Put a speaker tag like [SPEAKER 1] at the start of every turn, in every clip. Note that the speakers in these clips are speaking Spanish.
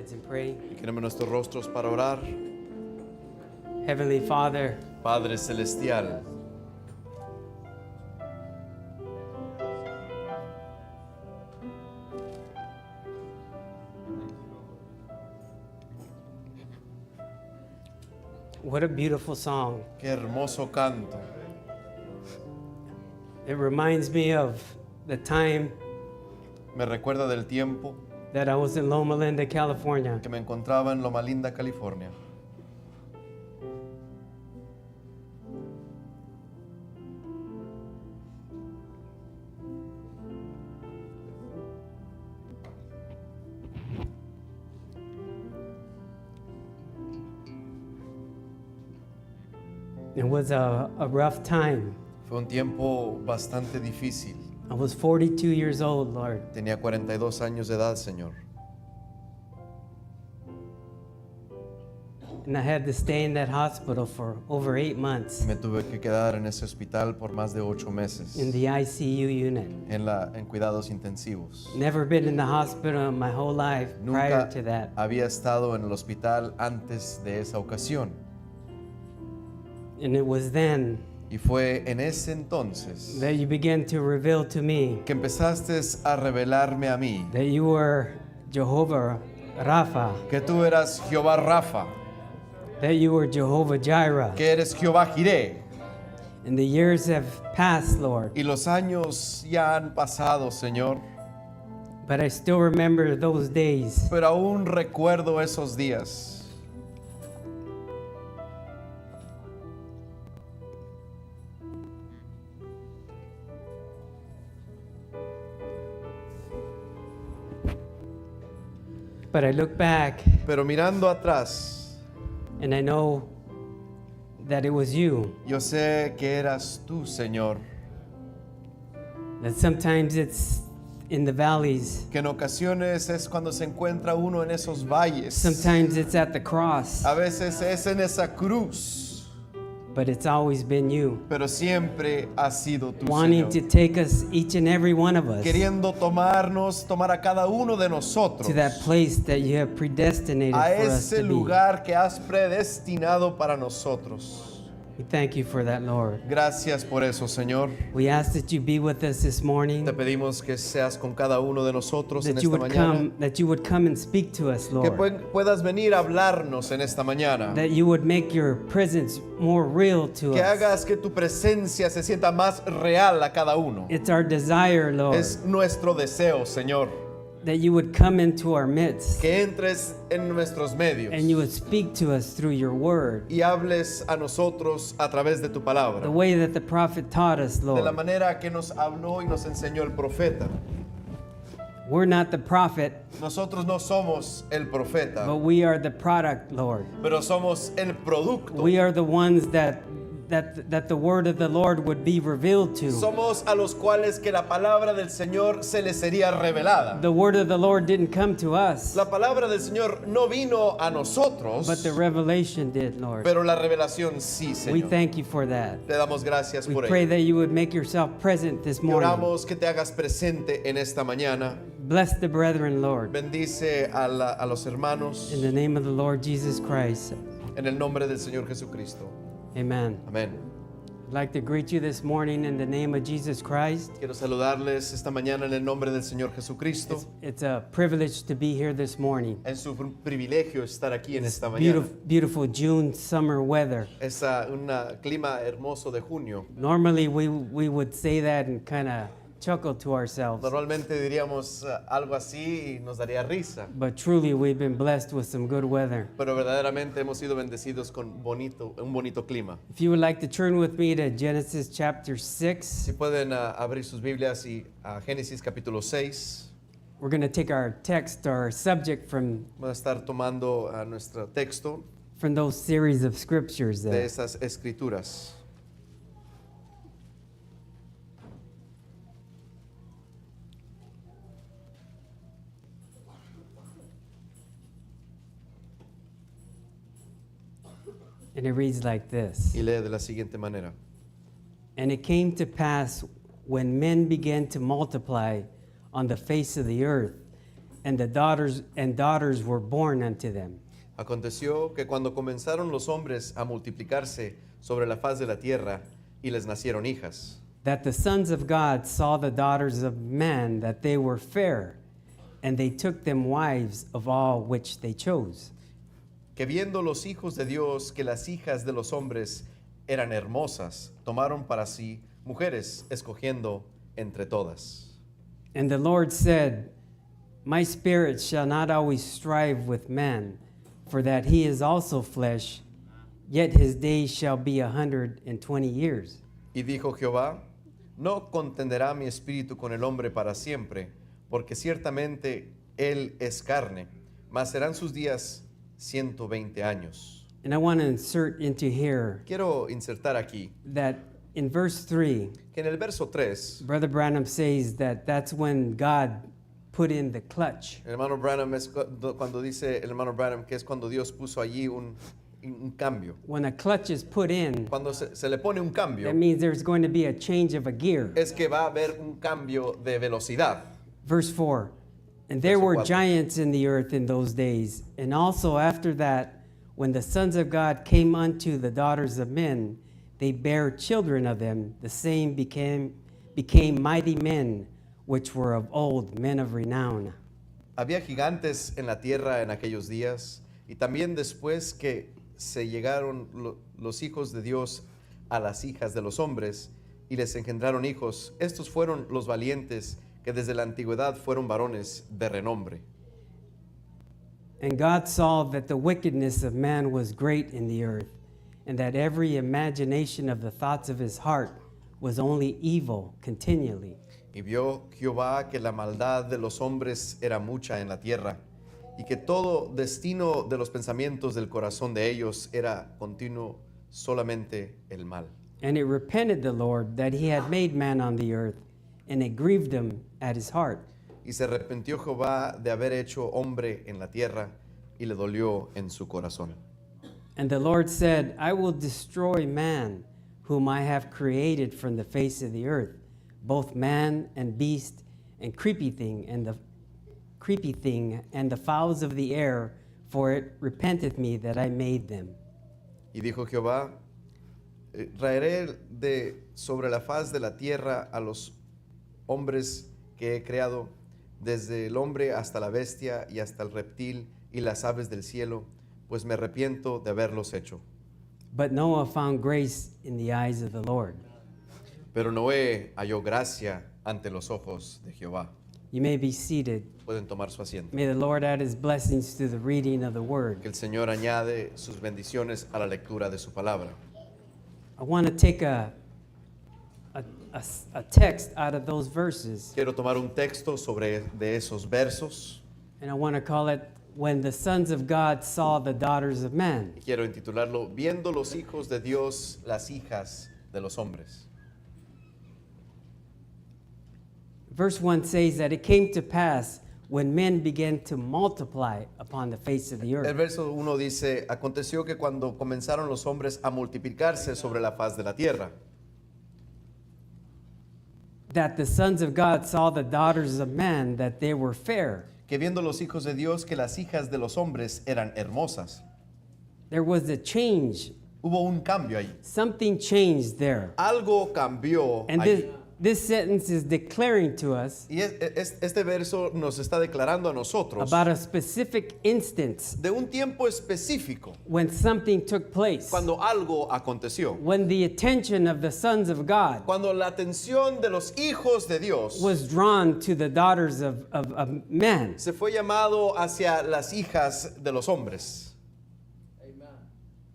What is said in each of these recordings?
[SPEAKER 1] heads and pray.
[SPEAKER 2] Inclinemos nuestros rostros para orar.
[SPEAKER 1] Heavenly Father,
[SPEAKER 2] Padre Celestial,
[SPEAKER 1] what a beautiful song.
[SPEAKER 2] qué hermoso canto.
[SPEAKER 1] It reminds me of the time
[SPEAKER 2] Me recuerda del tiempo
[SPEAKER 1] that I was in Loma Linda, California.
[SPEAKER 2] que me encontraba en Loma Linda, California.
[SPEAKER 1] It was a rough time.
[SPEAKER 2] Fue un tiempo bastante difícil.
[SPEAKER 1] I was 42 years old, Lord.
[SPEAKER 2] Tenía 42 años de edad, Señor.
[SPEAKER 1] And I had to stay in that hospital for over 8 months
[SPEAKER 2] Me tuve que quedar en ese hospital por más de 8 meses
[SPEAKER 1] in the ICU unit.
[SPEAKER 2] en cuidados intensivos.
[SPEAKER 1] Never been in the hospital in my whole life prior
[SPEAKER 2] Nunca
[SPEAKER 1] to that.
[SPEAKER 2] había estado en el hospital antes de esa ocasión.
[SPEAKER 1] And it was then
[SPEAKER 2] Y fue en ese entonces
[SPEAKER 1] that you began to reveal to me
[SPEAKER 2] que empezaste a revelarme a mí
[SPEAKER 1] that you were Jehovah Rapha,
[SPEAKER 2] que tú eras Jehová Rafa,
[SPEAKER 1] that you were Jehovah Jireh.
[SPEAKER 2] que eres Jehová Jireh.
[SPEAKER 1] And the years have passed, Lord,
[SPEAKER 2] Y los años ya han pasado, Señor,
[SPEAKER 1] but I still remember those days.
[SPEAKER 2] pero aún recuerdo esos días.
[SPEAKER 1] But I look back
[SPEAKER 2] Pero mirando atrás,
[SPEAKER 1] and I know that it was you.
[SPEAKER 2] yo sé que eras tú, Señor,
[SPEAKER 1] That sometimes it's in the valleys,
[SPEAKER 2] que en ocasiones es cuando se encuentra uno en esos valles.
[SPEAKER 1] sometimes it's at the cross,
[SPEAKER 2] A veces es en esa cruz,
[SPEAKER 1] but it's always been you.
[SPEAKER 2] pero siempre ha sido tú,
[SPEAKER 1] Wanting
[SPEAKER 2] Señor.
[SPEAKER 1] to take us, each and every one of us,
[SPEAKER 2] Queriendo tomar a cada uno de nosotros
[SPEAKER 1] to that place that you have predestinated
[SPEAKER 2] a
[SPEAKER 1] for us
[SPEAKER 2] ese
[SPEAKER 1] to be.
[SPEAKER 2] lugar que has predestinado para nosotros.
[SPEAKER 1] We thank you for that, Lord.
[SPEAKER 2] Gracias por eso, Señor.
[SPEAKER 1] We ask that you be with us this morning,
[SPEAKER 2] Te pedimos que seas con cada uno de nosotros en
[SPEAKER 1] that you
[SPEAKER 2] esta
[SPEAKER 1] would
[SPEAKER 2] mañana.
[SPEAKER 1] that you would come and speak to us,
[SPEAKER 2] Que
[SPEAKER 1] Lord.
[SPEAKER 2] puedas venir a hablarnos en esta mañana.
[SPEAKER 1] That you would make your presence more real to
[SPEAKER 2] Que
[SPEAKER 1] us.
[SPEAKER 2] hagas que tu presencia se sienta más real a cada uno.
[SPEAKER 1] It's our desire, Lord,
[SPEAKER 2] Es nuestro deseo, Señor,
[SPEAKER 1] that you would come into our midst
[SPEAKER 2] que entres en nuestros medios
[SPEAKER 1] and you would speak to us through your word,
[SPEAKER 2] y hables a nosotros a través de tu palabra.
[SPEAKER 1] the way that the prophet taught us,
[SPEAKER 2] De la
[SPEAKER 1] Lord.
[SPEAKER 2] manera que nos habló y nos enseñó el profeta.
[SPEAKER 1] We're not the prophet,
[SPEAKER 2] Nosotros no somos el profeta,
[SPEAKER 1] but we are the product, Lord.
[SPEAKER 2] pero somos el producto.
[SPEAKER 1] We are the ones that the word of the Lord would be revealed to.
[SPEAKER 2] Somos a los cuales que la palabra del Señor se les sería revelada.
[SPEAKER 1] The word of the Lord didn't come to us,
[SPEAKER 2] La palabra del Señor no vino a nosotros,
[SPEAKER 1] but the revelation did, Lord.
[SPEAKER 2] pero la revelación sí,
[SPEAKER 1] We
[SPEAKER 2] Señor.
[SPEAKER 1] thank you for that.
[SPEAKER 2] Te damos gracias
[SPEAKER 1] We
[SPEAKER 2] por
[SPEAKER 1] pray
[SPEAKER 2] ello.
[SPEAKER 1] that you would make yourself present this
[SPEAKER 2] Y
[SPEAKER 1] morning.
[SPEAKER 2] oramos que te hagas presente en esta mañana.
[SPEAKER 1] Bless the brethren, Lord.
[SPEAKER 2] Bendice a los hermanos
[SPEAKER 1] In the name of the Lord Jesus Christ.
[SPEAKER 2] en el nombre del Señor Jesucristo.
[SPEAKER 1] Amen.
[SPEAKER 2] Amén.
[SPEAKER 1] I'd like to greet you this morning in the name of Jesus Christ.
[SPEAKER 2] Quiero saludarles esta mañana en el nombre del Señor Jesucristo.
[SPEAKER 1] It's a privilege to be here this morning.
[SPEAKER 2] Es un privilegio estar aquí en esta mañana.
[SPEAKER 1] Beautiful, beautiful June summer weather.
[SPEAKER 2] Es un clima hermoso de junio.
[SPEAKER 1] Normally we would say that and kind of chuckle to ourselves.
[SPEAKER 2] Normalmente diríamos algo así y nos daría risa,
[SPEAKER 1] But truly we've been blessed with some good weather.
[SPEAKER 2] pero verdaderamente hemos sido bendecidos con un bonito clima.
[SPEAKER 1] If you would like to turn with me to Genesis chapter 6,
[SPEAKER 2] Si pueden abrir sus Biblias y a Génesis capítulo 6,
[SPEAKER 1] we're going to take our text, our subject from
[SPEAKER 2] vamos a estar tomando nuestro texto
[SPEAKER 1] those series of scriptures
[SPEAKER 2] de
[SPEAKER 1] there.
[SPEAKER 2] esas escrituras.
[SPEAKER 1] And it reads like this.
[SPEAKER 2] Y lee de la siguiente manera.
[SPEAKER 1] And it came to pass when men began to multiply on the face of the earth, and daughters were born unto them.
[SPEAKER 2] Aconteció que cuando comenzaron los hombres a multiplicarse sobre la faz de la tierra y les nacieron hijas,
[SPEAKER 1] That the sons of God saw the daughters of men, that they were fair, and they took them wives of all which they chose.
[SPEAKER 2] que viendo los hijos de Dios que las hijas de los hombres eran hermosas, tomaron para sí mujeres, escogiendo entre todas.
[SPEAKER 1] And the Lord said, My spirit shall not always strive with man, for that he is also flesh, yet his days shall be 120 years.
[SPEAKER 2] Y dijo Jehová, no contenderá mi espíritu con el hombre para siempre, porque ciertamente él es carne, mas serán sus días 120 años.
[SPEAKER 1] And I want to insert into here
[SPEAKER 2] Quiero insertar aquí
[SPEAKER 1] that in verse 3,
[SPEAKER 2] que en el verso 3,
[SPEAKER 1] Brother Branham says that that's when God put in the clutch.
[SPEAKER 2] el hermano Branham es cuando dice el hermano Branham que es cuando Dios puso allí un cambio.
[SPEAKER 1] When a clutch is put in,
[SPEAKER 2] Cuando se le pone un cambio,
[SPEAKER 1] that means there's going to be a change of a gear.
[SPEAKER 2] es que va a haber un cambio de velocidad.
[SPEAKER 1] Verse 4, And there
[SPEAKER 2] Verso
[SPEAKER 1] were
[SPEAKER 2] 4.
[SPEAKER 1] giants in the earth in those days, and also after that, when the sons of God came unto the daughters of men, they bare children of them. The same became mighty men, which were of old, men of renown.
[SPEAKER 2] Había gigantes en la tierra en aquellos días, y también después que se llegaron los hijos de Dios a las hijas de los hombres y les engendraron hijos, estos fueron los valientes que desde la antigüedad fueron varones de renombre.
[SPEAKER 1] And God saw that the wickedness of man was great in the earth, and that every imagination of the thoughts of his heart was only evil continually.
[SPEAKER 2] Y vio Jehová que la maldad de los hombres era mucha en la tierra, y que todo destino de los pensamientos del corazón de ellos era continuo solamente el mal.
[SPEAKER 1] And it repented the Lord that he had made man on the earth, and it grieved him at his heart.
[SPEAKER 2] Y se arrepintió Jehová de haber hecho hombre en la tierra, y le dolió en su corazón.
[SPEAKER 1] And the Lord said, I will destroy man, whom I have created from the face of the earth, both man and beast, and creepy thing, and the fowls of the air, for it repenteth me that I made them.
[SPEAKER 2] Y dijo Jehová, raeré de sobre la faz de la tierra a los hombres que he creado, desde el hombre hasta la bestia y hasta el reptil y las aves del cielo, pues me arrepiento de haberlos hecho.
[SPEAKER 1] But Noah found grace in the eyes of the Lord.
[SPEAKER 2] Pero Noé halló gracia ante los ojos de Jehová.
[SPEAKER 1] You may be seated.
[SPEAKER 2] Pueden tomar su asiento.
[SPEAKER 1] May the Lord add his blessings to the reading of the word.
[SPEAKER 2] Que el Señor añade sus bendiciones a la lectura de su palabra.
[SPEAKER 1] I want to take a text out of those verses,
[SPEAKER 2] Quiero tomar un texto de esos versos
[SPEAKER 1] and I want to call it, When the Sons of God Saw the Daughters of Men.
[SPEAKER 2] y quiero intitularlo Viendo los hijos de Dios, las hijas de los hombres.
[SPEAKER 1] Verse 1 says that it came to pass when men began to multiply upon the face of the
[SPEAKER 2] El
[SPEAKER 1] earth.
[SPEAKER 2] verso 1 dice, aconteció que cuando comenzaron los hombres a multiplicarse sobre la faz de la tierra,
[SPEAKER 1] That the sons of God saw the daughters of men, that they were fair.
[SPEAKER 2] que viendo los hijos de Dios que las hijas de los hombres eran hermosas.
[SPEAKER 1] There was a change.
[SPEAKER 2] Hubo un cambio ahí.
[SPEAKER 1] Something changed there.
[SPEAKER 2] Algo cambió
[SPEAKER 1] And
[SPEAKER 2] ahí.
[SPEAKER 1] this sentence is declaring to us
[SPEAKER 2] Y este verso nos está declarando a nosotros
[SPEAKER 1] about a specific instance
[SPEAKER 2] de un tiempo específico
[SPEAKER 1] when something took place,
[SPEAKER 2] cuando algo aconteció.
[SPEAKER 1] when the attention of the sons of God
[SPEAKER 2] Cuando la atención de los hijos de Dios
[SPEAKER 1] was drawn to the daughters of men.
[SPEAKER 2] se fue llamado hacia las hijas de los hombres.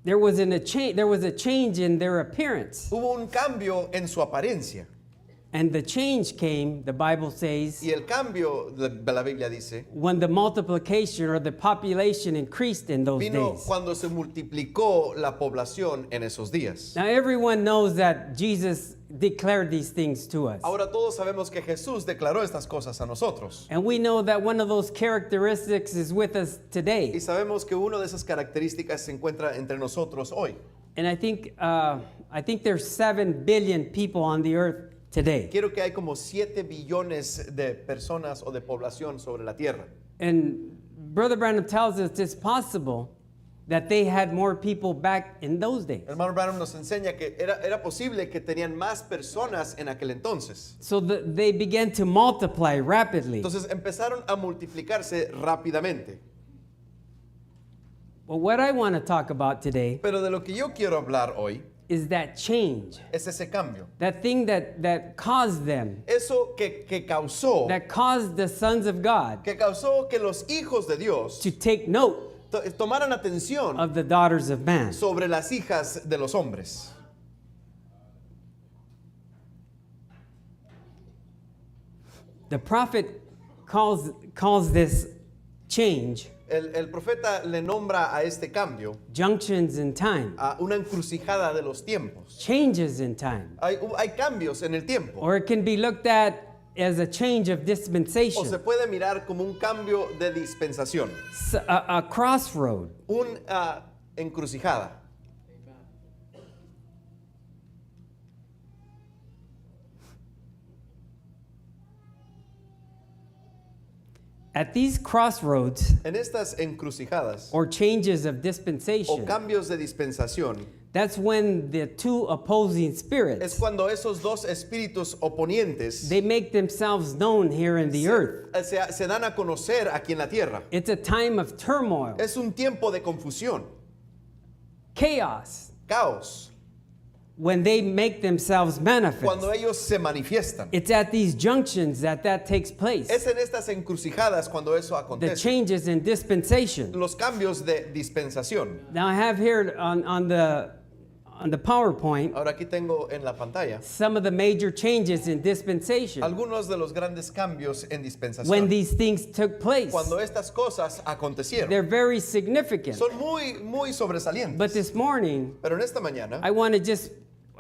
[SPEAKER 1] There was a change in their appearance.
[SPEAKER 2] Hubo un cambio en su apariencia.
[SPEAKER 1] And the change came, the Bible says,
[SPEAKER 2] Y el cambio, la Biblia dice,
[SPEAKER 1] when the multiplication or the population increased in those
[SPEAKER 2] vino
[SPEAKER 1] days.
[SPEAKER 2] cuando se multiplicó la población en esos días.
[SPEAKER 1] Now everyone knows that Jesus declared these things to us.
[SPEAKER 2] Ahora todos sabemos que Jesús declaró estas cosas a nosotros.
[SPEAKER 1] And we know that one of those characteristics is with us
[SPEAKER 2] Y
[SPEAKER 1] today.
[SPEAKER 2] sabemos que una de esas características se encuentra entre nosotros hoy.
[SPEAKER 1] And I think there's 7 billion people on the earth today.
[SPEAKER 2] Quiero que hay como 7 billones de personas o de población sobre la tierra.
[SPEAKER 1] And Brother Branham tells us it's possible that they had more people back in those days.
[SPEAKER 2] Hermano Branham nos enseña que era posible que tenían más personas en aquel entonces.
[SPEAKER 1] So they began to multiply rapidly.
[SPEAKER 2] Entonces empezaron a multiplicarse rápidamente.
[SPEAKER 1] But what I want to talk about today
[SPEAKER 2] Pero de lo que yo quiero hablar hoy
[SPEAKER 1] is that change,
[SPEAKER 2] es ese cambio.
[SPEAKER 1] that thing that caused them,
[SPEAKER 2] Eso que causó,
[SPEAKER 1] that caused the sons of God
[SPEAKER 2] que causó que los hijos de Dios
[SPEAKER 1] to take note
[SPEAKER 2] tomaran atención
[SPEAKER 1] of the daughters of man.
[SPEAKER 2] sobre las hijas de los hombres.
[SPEAKER 1] The prophet calls this change
[SPEAKER 2] El profeta le nombra a este cambio
[SPEAKER 1] junctions in time,
[SPEAKER 2] a una encrucijada de los tiempos.
[SPEAKER 1] changes in time,
[SPEAKER 2] Hay cambios en el tiempo.
[SPEAKER 1] or it can be looked at as a change of
[SPEAKER 2] O se
[SPEAKER 1] dispensation,
[SPEAKER 2] puede mirar como un cambio de dispensación,
[SPEAKER 1] a crossroad.
[SPEAKER 2] una encrucijada.
[SPEAKER 1] At these crossroads
[SPEAKER 2] En estas encrucijadas
[SPEAKER 1] or changes of
[SPEAKER 2] o
[SPEAKER 1] dispensation,
[SPEAKER 2] cambios de dispensación
[SPEAKER 1] that's when the two opposing
[SPEAKER 2] es
[SPEAKER 1] spirits,
[SPEAKER 2] cuando esos dos espíritus oponientes
[SPEAKER 1] they make themselves known here in the earth.
[SPEAKER 2] se dan a conocer aquí en la tierra.
[SPEAKER 1] It's a time of turmoil,
[SPEAKER 2] Es un tiempo de confusión,
[SPEAKER 1] chaos,
[SPEAKER 2] caos,
[SPEAKER 1] when they make themselves manifest.
[SPEAKER 2] cuando ellos se manifiestan.
[SPEAKER 1] It's at these junctions that takes place.
[SPEAKER 2] Es en estas encrucijadas cuando eso
[SPEAKER 1] The
[SPEAKER 2] acontece.
[SPEAKER 1] changes in dispensation.
[SPEAKER 2] Los cambios de dispensación.
[SPEAKER 1] Now I have here on the PowerPoint
[SPEAKER 2] Ahora aquí tengo en la pantalla
[SPEAKER 1] some of the major changes in dispensation
[SPEAKER 2] algunos de los grandes cambios en
[SPEAKER 1] when
[SPEAKER 2] dispensación.
[SPEAKER 1] these things took place.
[SPEAKER 2] Cuando estas cosas acontecieron.
[SPEAKER 1] They're very significant.
[SPEAKER 2] Son muy sobresalientes.
[SPEAKER 1] But this morning,
[SPEAKER 2] Pero en esta mañana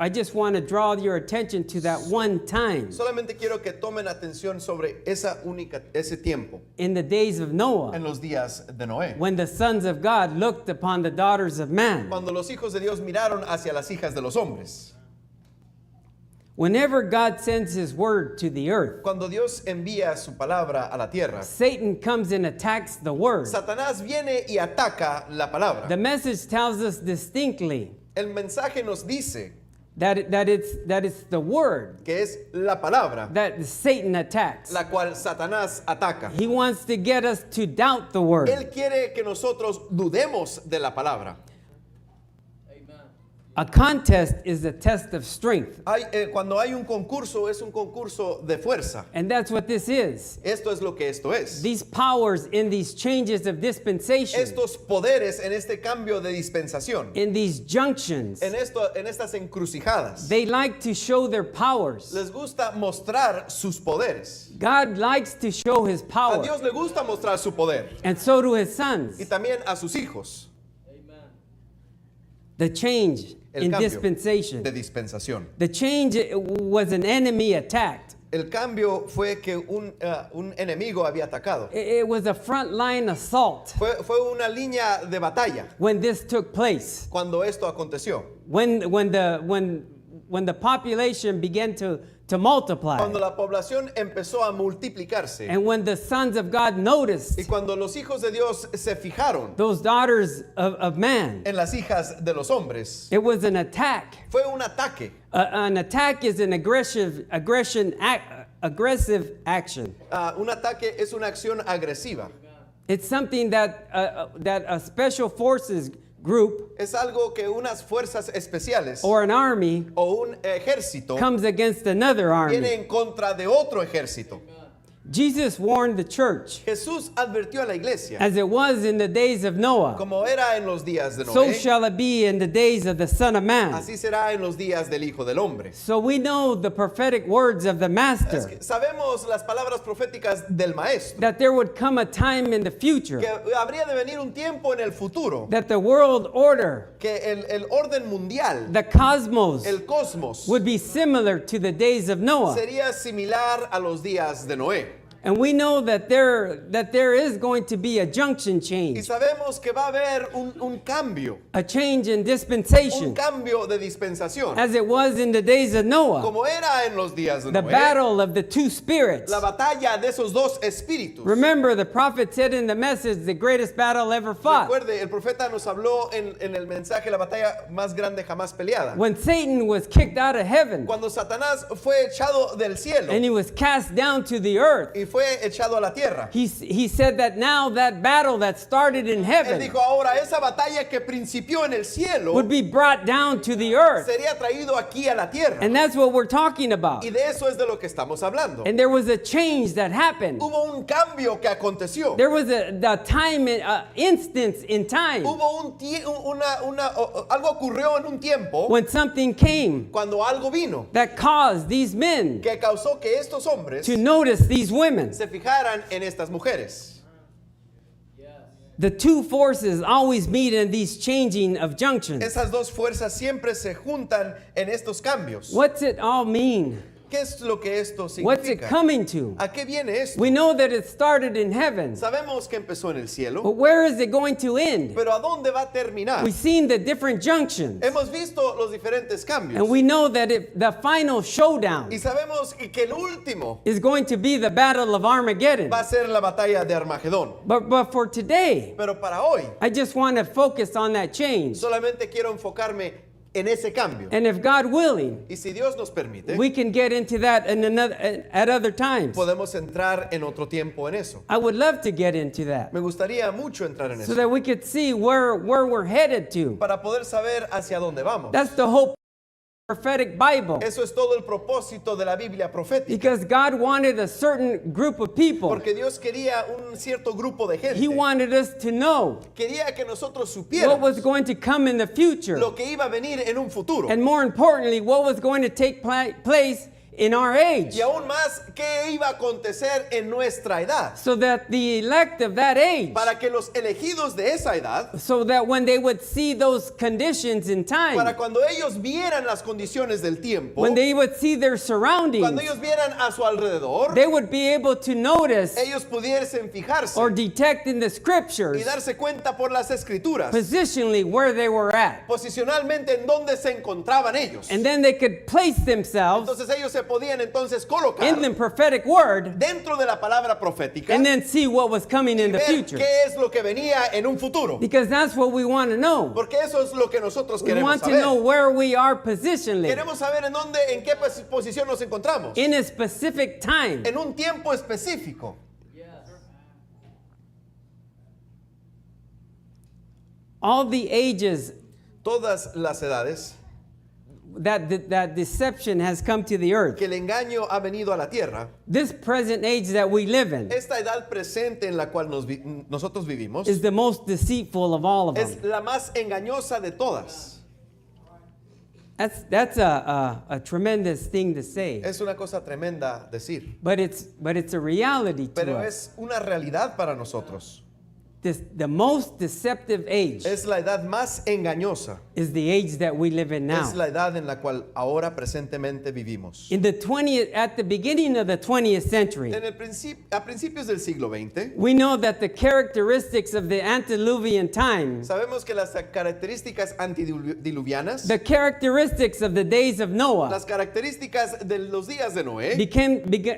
[SPEAKER 1] I just want to draw your attention to that one time
[SPEAKER 2] solamente quiero que tomen atención sobre ese tiempo
[SPEAKER 1] in the days of Noah
[SPEAKER 2] en los días de Noé.
[SPEAKER 1] when the sons of God looked upon the daughters of man.
[SPEAKER 2] Cuando los hijos de Dios miraron hacia las hijas de los hombres.
[SPEAKER 1] Whenever God sends his word to the earth,
[SPEAKER 2] Cuando Dios envía su palabra a la tierra,
[SPEAKER 1] Satan comes and attacks the word.
[SPEAKER 2] Satanás viene y ataca la palabra.
[SPEAKER 1] The message tells us distinctly
[SPEAKER 2] El mensaje nos dice
[SPEAKER 1] that it's the word
[SPEAKER 2] que es la palabra
[SPEAKER 1] that Satan attacks.
[SPEAKER 2] la cual Satanás ataca.
[SPEAKER 1] He wants to get us to doubt the word.
[SPEAKER 2] Él quiere que nosotros dudemos de la palabra.
[SPEAKER 1] A contest is a test of strength,
[SPEAKER 2] Cuando hay un concurso, es un concurso de fuerza.
[SPEAKER 1] and that's what this is.
[SPEAKER 2] Esto es lo que esto es.
[SPEAKER 1] These powers in these changes of dispensation,
[SPEAKER 2] Estos poderes en este cambio de dispensación,
[SPEAKER 1] in these junctions,
[SPEAKER 2] en estas encrucijadas,
[SPEAKER 1] they like to show their powers.
[SPEAKER 2] les gusta mostrar sus poderes.
[SPEAKER 1] God likes to show his
[SPEAKER 2] A
[SPEAKER 1] power,
[SPEAKER 2] Dios le gusta mostrar su poder
[SPEAKER 1] and so do his sons.
[SPEAKER 2] y también a sus hijos.
[SPEAKER 1] The change
[SPEAKER 2] El
[SPEAKER 1] in
[SPEAKER 2] cambio
[SPEAKER 1] dispensation.
[SPEAKER 2] de dispensación.
[SPEAKER 1] The change was an enemy attacked.
[SPEAKER 2] El cambio fue que un enemigo había atacado.
[SPEAKER 1] It was a frontline assault
[SPEAKER 2] Fue una línea de batalla
[SPEAKER 1] when this took place.
[SPEAKER 2] cuando esto aconteció.
[SPEAKER 1] When the population began to multiply,
[SPEAKER 2] Cuando la población empezó a multiplicarse
[SPEAKER 1] and when the sons of God
[SPEAKER 2] y
[SPEAKER 1] noticed
[SPEAKER 2] cuando los hijos de Dios se fijaron
[SPEAKER 1] those daughters of man,
[SPEAKER 2] en las hijas de los hombres,
[SPEAKER 1] it was an attack.
[SPEAKER 2] fue un ataque.
[SPEAKER 1] An attack is an aggressive action.
[SPEAKER 2] Un ataque es una acción agresiva.
[SPEAKER 1] It's something that a special forces group
[SPEAKER 2] Es algo que unas fuerzas especiales
[SPEAKER 1] or an army
[SPEAKER 2] o un ejército
[SPEAKER 1] comes against another
[SPEAKER 2] viene
[SPEAKER 1] army.
[SPEAKER 2] en contra de otro ejército.
[SPEAKER 1] Jesus warned the church,
[SPEAKER 2] Jesús advirtió a la iglesia,
[SPEAKER 1] as it was in the days of Noah,
[SPEAKER 2] como era en los días de
[SPEAKER 1] so
[SPEAKER 2] Noé,
[SPEAKER 1] shall it be in the days of the Son of Man.
[SPEAKER 2] así será en los días del Hijo del Hombre.
[SPEAKER 1] So we know the prophetic words of the
[SPEAKER 2] Es
[SPEAKER 1] Master,
[SPEAKER 2] que sabemos las palabras proféticas del Maestro,
[SPEAKER 1] that there would come a time in the future
[SPEAKER 2] que habría de venir un tiempo en el futuro,
[SPEAKER 1] that the world order,
[SPEAKER 2] que el orden mundial,
[SPEAKER 1] the cosmos,
[SPEAKER 2] el cosmos,
[SPEAKER 1] would be similar to the days of Noah.
[SPEAKER 2] sería similar a los días de Noé.
[SPEAKER 1] And we know that there is going to be a junction
[SPEAKER 2] Y
[SPEAKER 1] change,
[SPEAKER 2] sabemos que va a haber un cambio,
[SPEAKER 1] a change in
[SPEAKER 2] un
[SPEAKER 1] dispensation,
[SPEAKER 2] cambio de dispensación.
[SPEAKER 1] as it was in the days of Noah,
[SPEAKER 2] Como era en los días de
[SPEAKER 1] the
[SPEAKER 2] Noé,
[SPEAKER 1] battle of the two spirits.
[SPEAKER 2] la batalla de esos dos espíritus.
[SPEAKER 1] Remember, the prophet said in the message, the greatest battle ever fought.
[SPEAKER 2] Recuerde, el profeta nos habló en el mensaje la batalla más grande jamás peleada.
[SPEAKER 1] When Satan was kicked out of heaven
[SPEAKER 2] Cuando Satanás fue echado del cielo
[SPEAKER 1] and he was cast down to the earth,
[SPEAKER 2] y fue echado a la tierra.
[SPEAKER 1] he said that now that battle that started in
[SPEAKER 2] Él
[SPEAKER 1] heaven
[SPEAKER 2] dijo, ahora esa batalla que principió en el cielo
[SPEAKER 1] would be brought down to the earth.
[SPEAKER 2] sería traído aquí a la tierra.
[SPEAKER 1] And that's what we're talking about.
[SPEAKER 2] Y de eso es de lo que estamos hablando.
[SPEAKER 1] And there was a change that happened.
[SPEAKER 2] Hubo un cambio que aconteció.
[SPEAKER 1] There was the time, instance in time
[SPEAKER 2] Hubo algo ocurrió en un tiempo
[SPEAKER 1] when something came
[SPEAKER 2] cuando algo vino
[SPEAKER 1] that caused these men
[SPEAKER 2] que causó que estos hombres
[SPEAKER 1] to notice these women.
[SPEAKER 2] se fijaran en estas mujeres.
[SPEAKER 1] The two forces always meet in these changing of junctions.
[SPEAKER 2] Esas dos fuerzas siempre se juntan en estos cambios.
[SPEAKER 1] What's it all mean?
[SPEAKER 2] ¿Qué es lo que esto
[SPEAKER 1] What's it
[SPEAKER 2] significa?
[SPEAKER 1] coming to?
[SPEAKER 2] ¿A qué viene esto?
[SPEAKER 1] We know that it started in heaven,
[SPEAKER 2] Sabemos que empezó en el cielo,
[SPEAKER 1] but where is it going to end?
[SPEAKER 2] pero ¿a dónde va a terminar?
[SPEAKER 1] We've seen the different junctions,
[SPEAKER 2] Hemos visto los diferentes cambios
[SPEAKER 1] and we know that the final showdown
[SPEAKER 2] y sabemos que el último
[SPEAKER 1] is going to be the battle of Armageddon.
[SPEAKER 2] va a ser la batalla de Armagedón.
[SPEAKER 1] But for today,
[SPEAKER 2] Pero para hoy
[SPEAKER 1] I just want to focus on that change.
[SPEAKER 2] solamente quiero enfocarme en ese cambio.
[SPEAKER 1] And if God willing,
[SPEAKER 2] Y si Dios nos permite,
[SPEAKER 1] we can get into that at other times.
[SPEAKER 2] podemos entrar en otro tiempo en eso.
[SPEAKER 1] I would love to get into that
[SPEAKER 2] Me gustaría mucho entrar en
[SPEAKER 1] so
[SPEAKER 2] eso
[SPEAKER 1] that we could see where we're headed to.
[SPEAKER 2] para poder saber hacia dónde vamos.
[SPEAKER 1] That's the whole prophetic Bible.
[SPEAKER 2] Eso es todo el propósito de la Biblia profética.
[SPEAKER 1] Because God wanted a certain group of people.
[SPEAKER 2] Porque Dios quería un cierto grupo de gente.
[SPEAKER 1] He wanted us to know
[SPEAKER 2] Quería que nosotros
[SPEAKER 1] what was
[SPEAKER 2] supiéramos
[SPEAKER 1] going to come in the future.
[SPEAKER 2] lo que iba a venir en un futuro.
[SPEAKER 1] And more importantly, what was going to take place in our age.
[SPEAKER 2] Y aún más, ¿qué iba a acontecer en nuestra edad?
[SPEAKER 1] So that the elect of that age,
[SPEAKER 2] Para que los elegidos de esa edad,
[SPEAKER 1] so that when they would see those conditions in
[SPEAKER 2] para
[SPEAKER 1] time,
[SPEAKER 2] cuando ellos vieran las condiciones del tiempo,
[SPEAKER 1] when they would see their surroundings,
[SPEAKER 2] cuando ellos vieran a su alrededor,
[SPEAKER 1] they would be able to notice
[SPEAKER 2] ellos pudiesen fijarse
[SPEAKER 1] or detect in the scriptures
[SPEAKER 2] y darse cuenta por las escrituras,
[SPEAKER 1] positionally where they were at.
[SPEAKER 2] posicionalmente en donde se encontraban ellos.
[SPEAKER 1] And then they could place themselves
[SPEAKER 2] Entonces ellos se podían entonces colocar
[SPEAKER 1] in the prophetic word
[SPEAKER 2] dentro de la palabra profética
[SPEAKER 1] and then see what was coming in the
[SPEAKER 2] ver
[SPEAKER 1] future.
[SPEAKER 2] qué es lo que venía en un futuro.
[SPEAKER 1] Because that's what we want to know.
[SPEAKER 2] Porque eso es lo que nosotros
[SPEAKER 1] We
[SPEAKER 2] queremos
[SPEAKER 1] want to know
[SPEAKER 2] saber.
[SPEAKER 1] where we are positionally
[SPEAKER 2] Queremos saber en qué posición nos encontramos.
[SPEAKER 1] in a specific time.
[SPEAKER 2] En un tiempo específico.
[SPEAKER 1] All the ages
[SPEAKER 2] Todas las edades
[SPEAKER 1] that deception has come to the earth.
[SPEAKER 2] que el engaño ha venido a la tierra,
[SPEAKER 1] This present age that we live in
[SPEAKER 2] esta edad presente en la cual nosotros vivimos,
[SPEAKER 1] is the most deceitful of all of
[SPEAKER 2] es
[SPEAKER 1] them.
[SPEAKER 2] la más engañosa de todas.
[SPEAKER 1] That's a tremendous thing to say,
[SPEAKER 2] Es una cosa tremenda decir,
[SPEAKER 1] but it's a reality to
[SPEAKER 2] pero
[SPEAKER 1] us.
[SPEAKER 2] es una realidad para nosotros.
[SPEAKER 1] The most deceptive age
[SPEAKER 2] Es la edad más engañosa.
[SPEAKER 1] is the age that we live in
[SPEAKER 2] Es
[SPEAKER 1] now.
[SPEAKER 2] la edad en la cual ahora presentemente vivimos.
[SPEAKER 1] At the beginning of the 20th century,
[SPEAKER 2] A principios del siglo XX,
[SPEAKER 1] we know that the characteristics of the antediluvian time,
[SPEAKER 2] sabemos que las características antediluvianas,
[SPEAKER 1] the characteristics of the days of Noah,
[SPEAKER 2] las características de los días de Noé,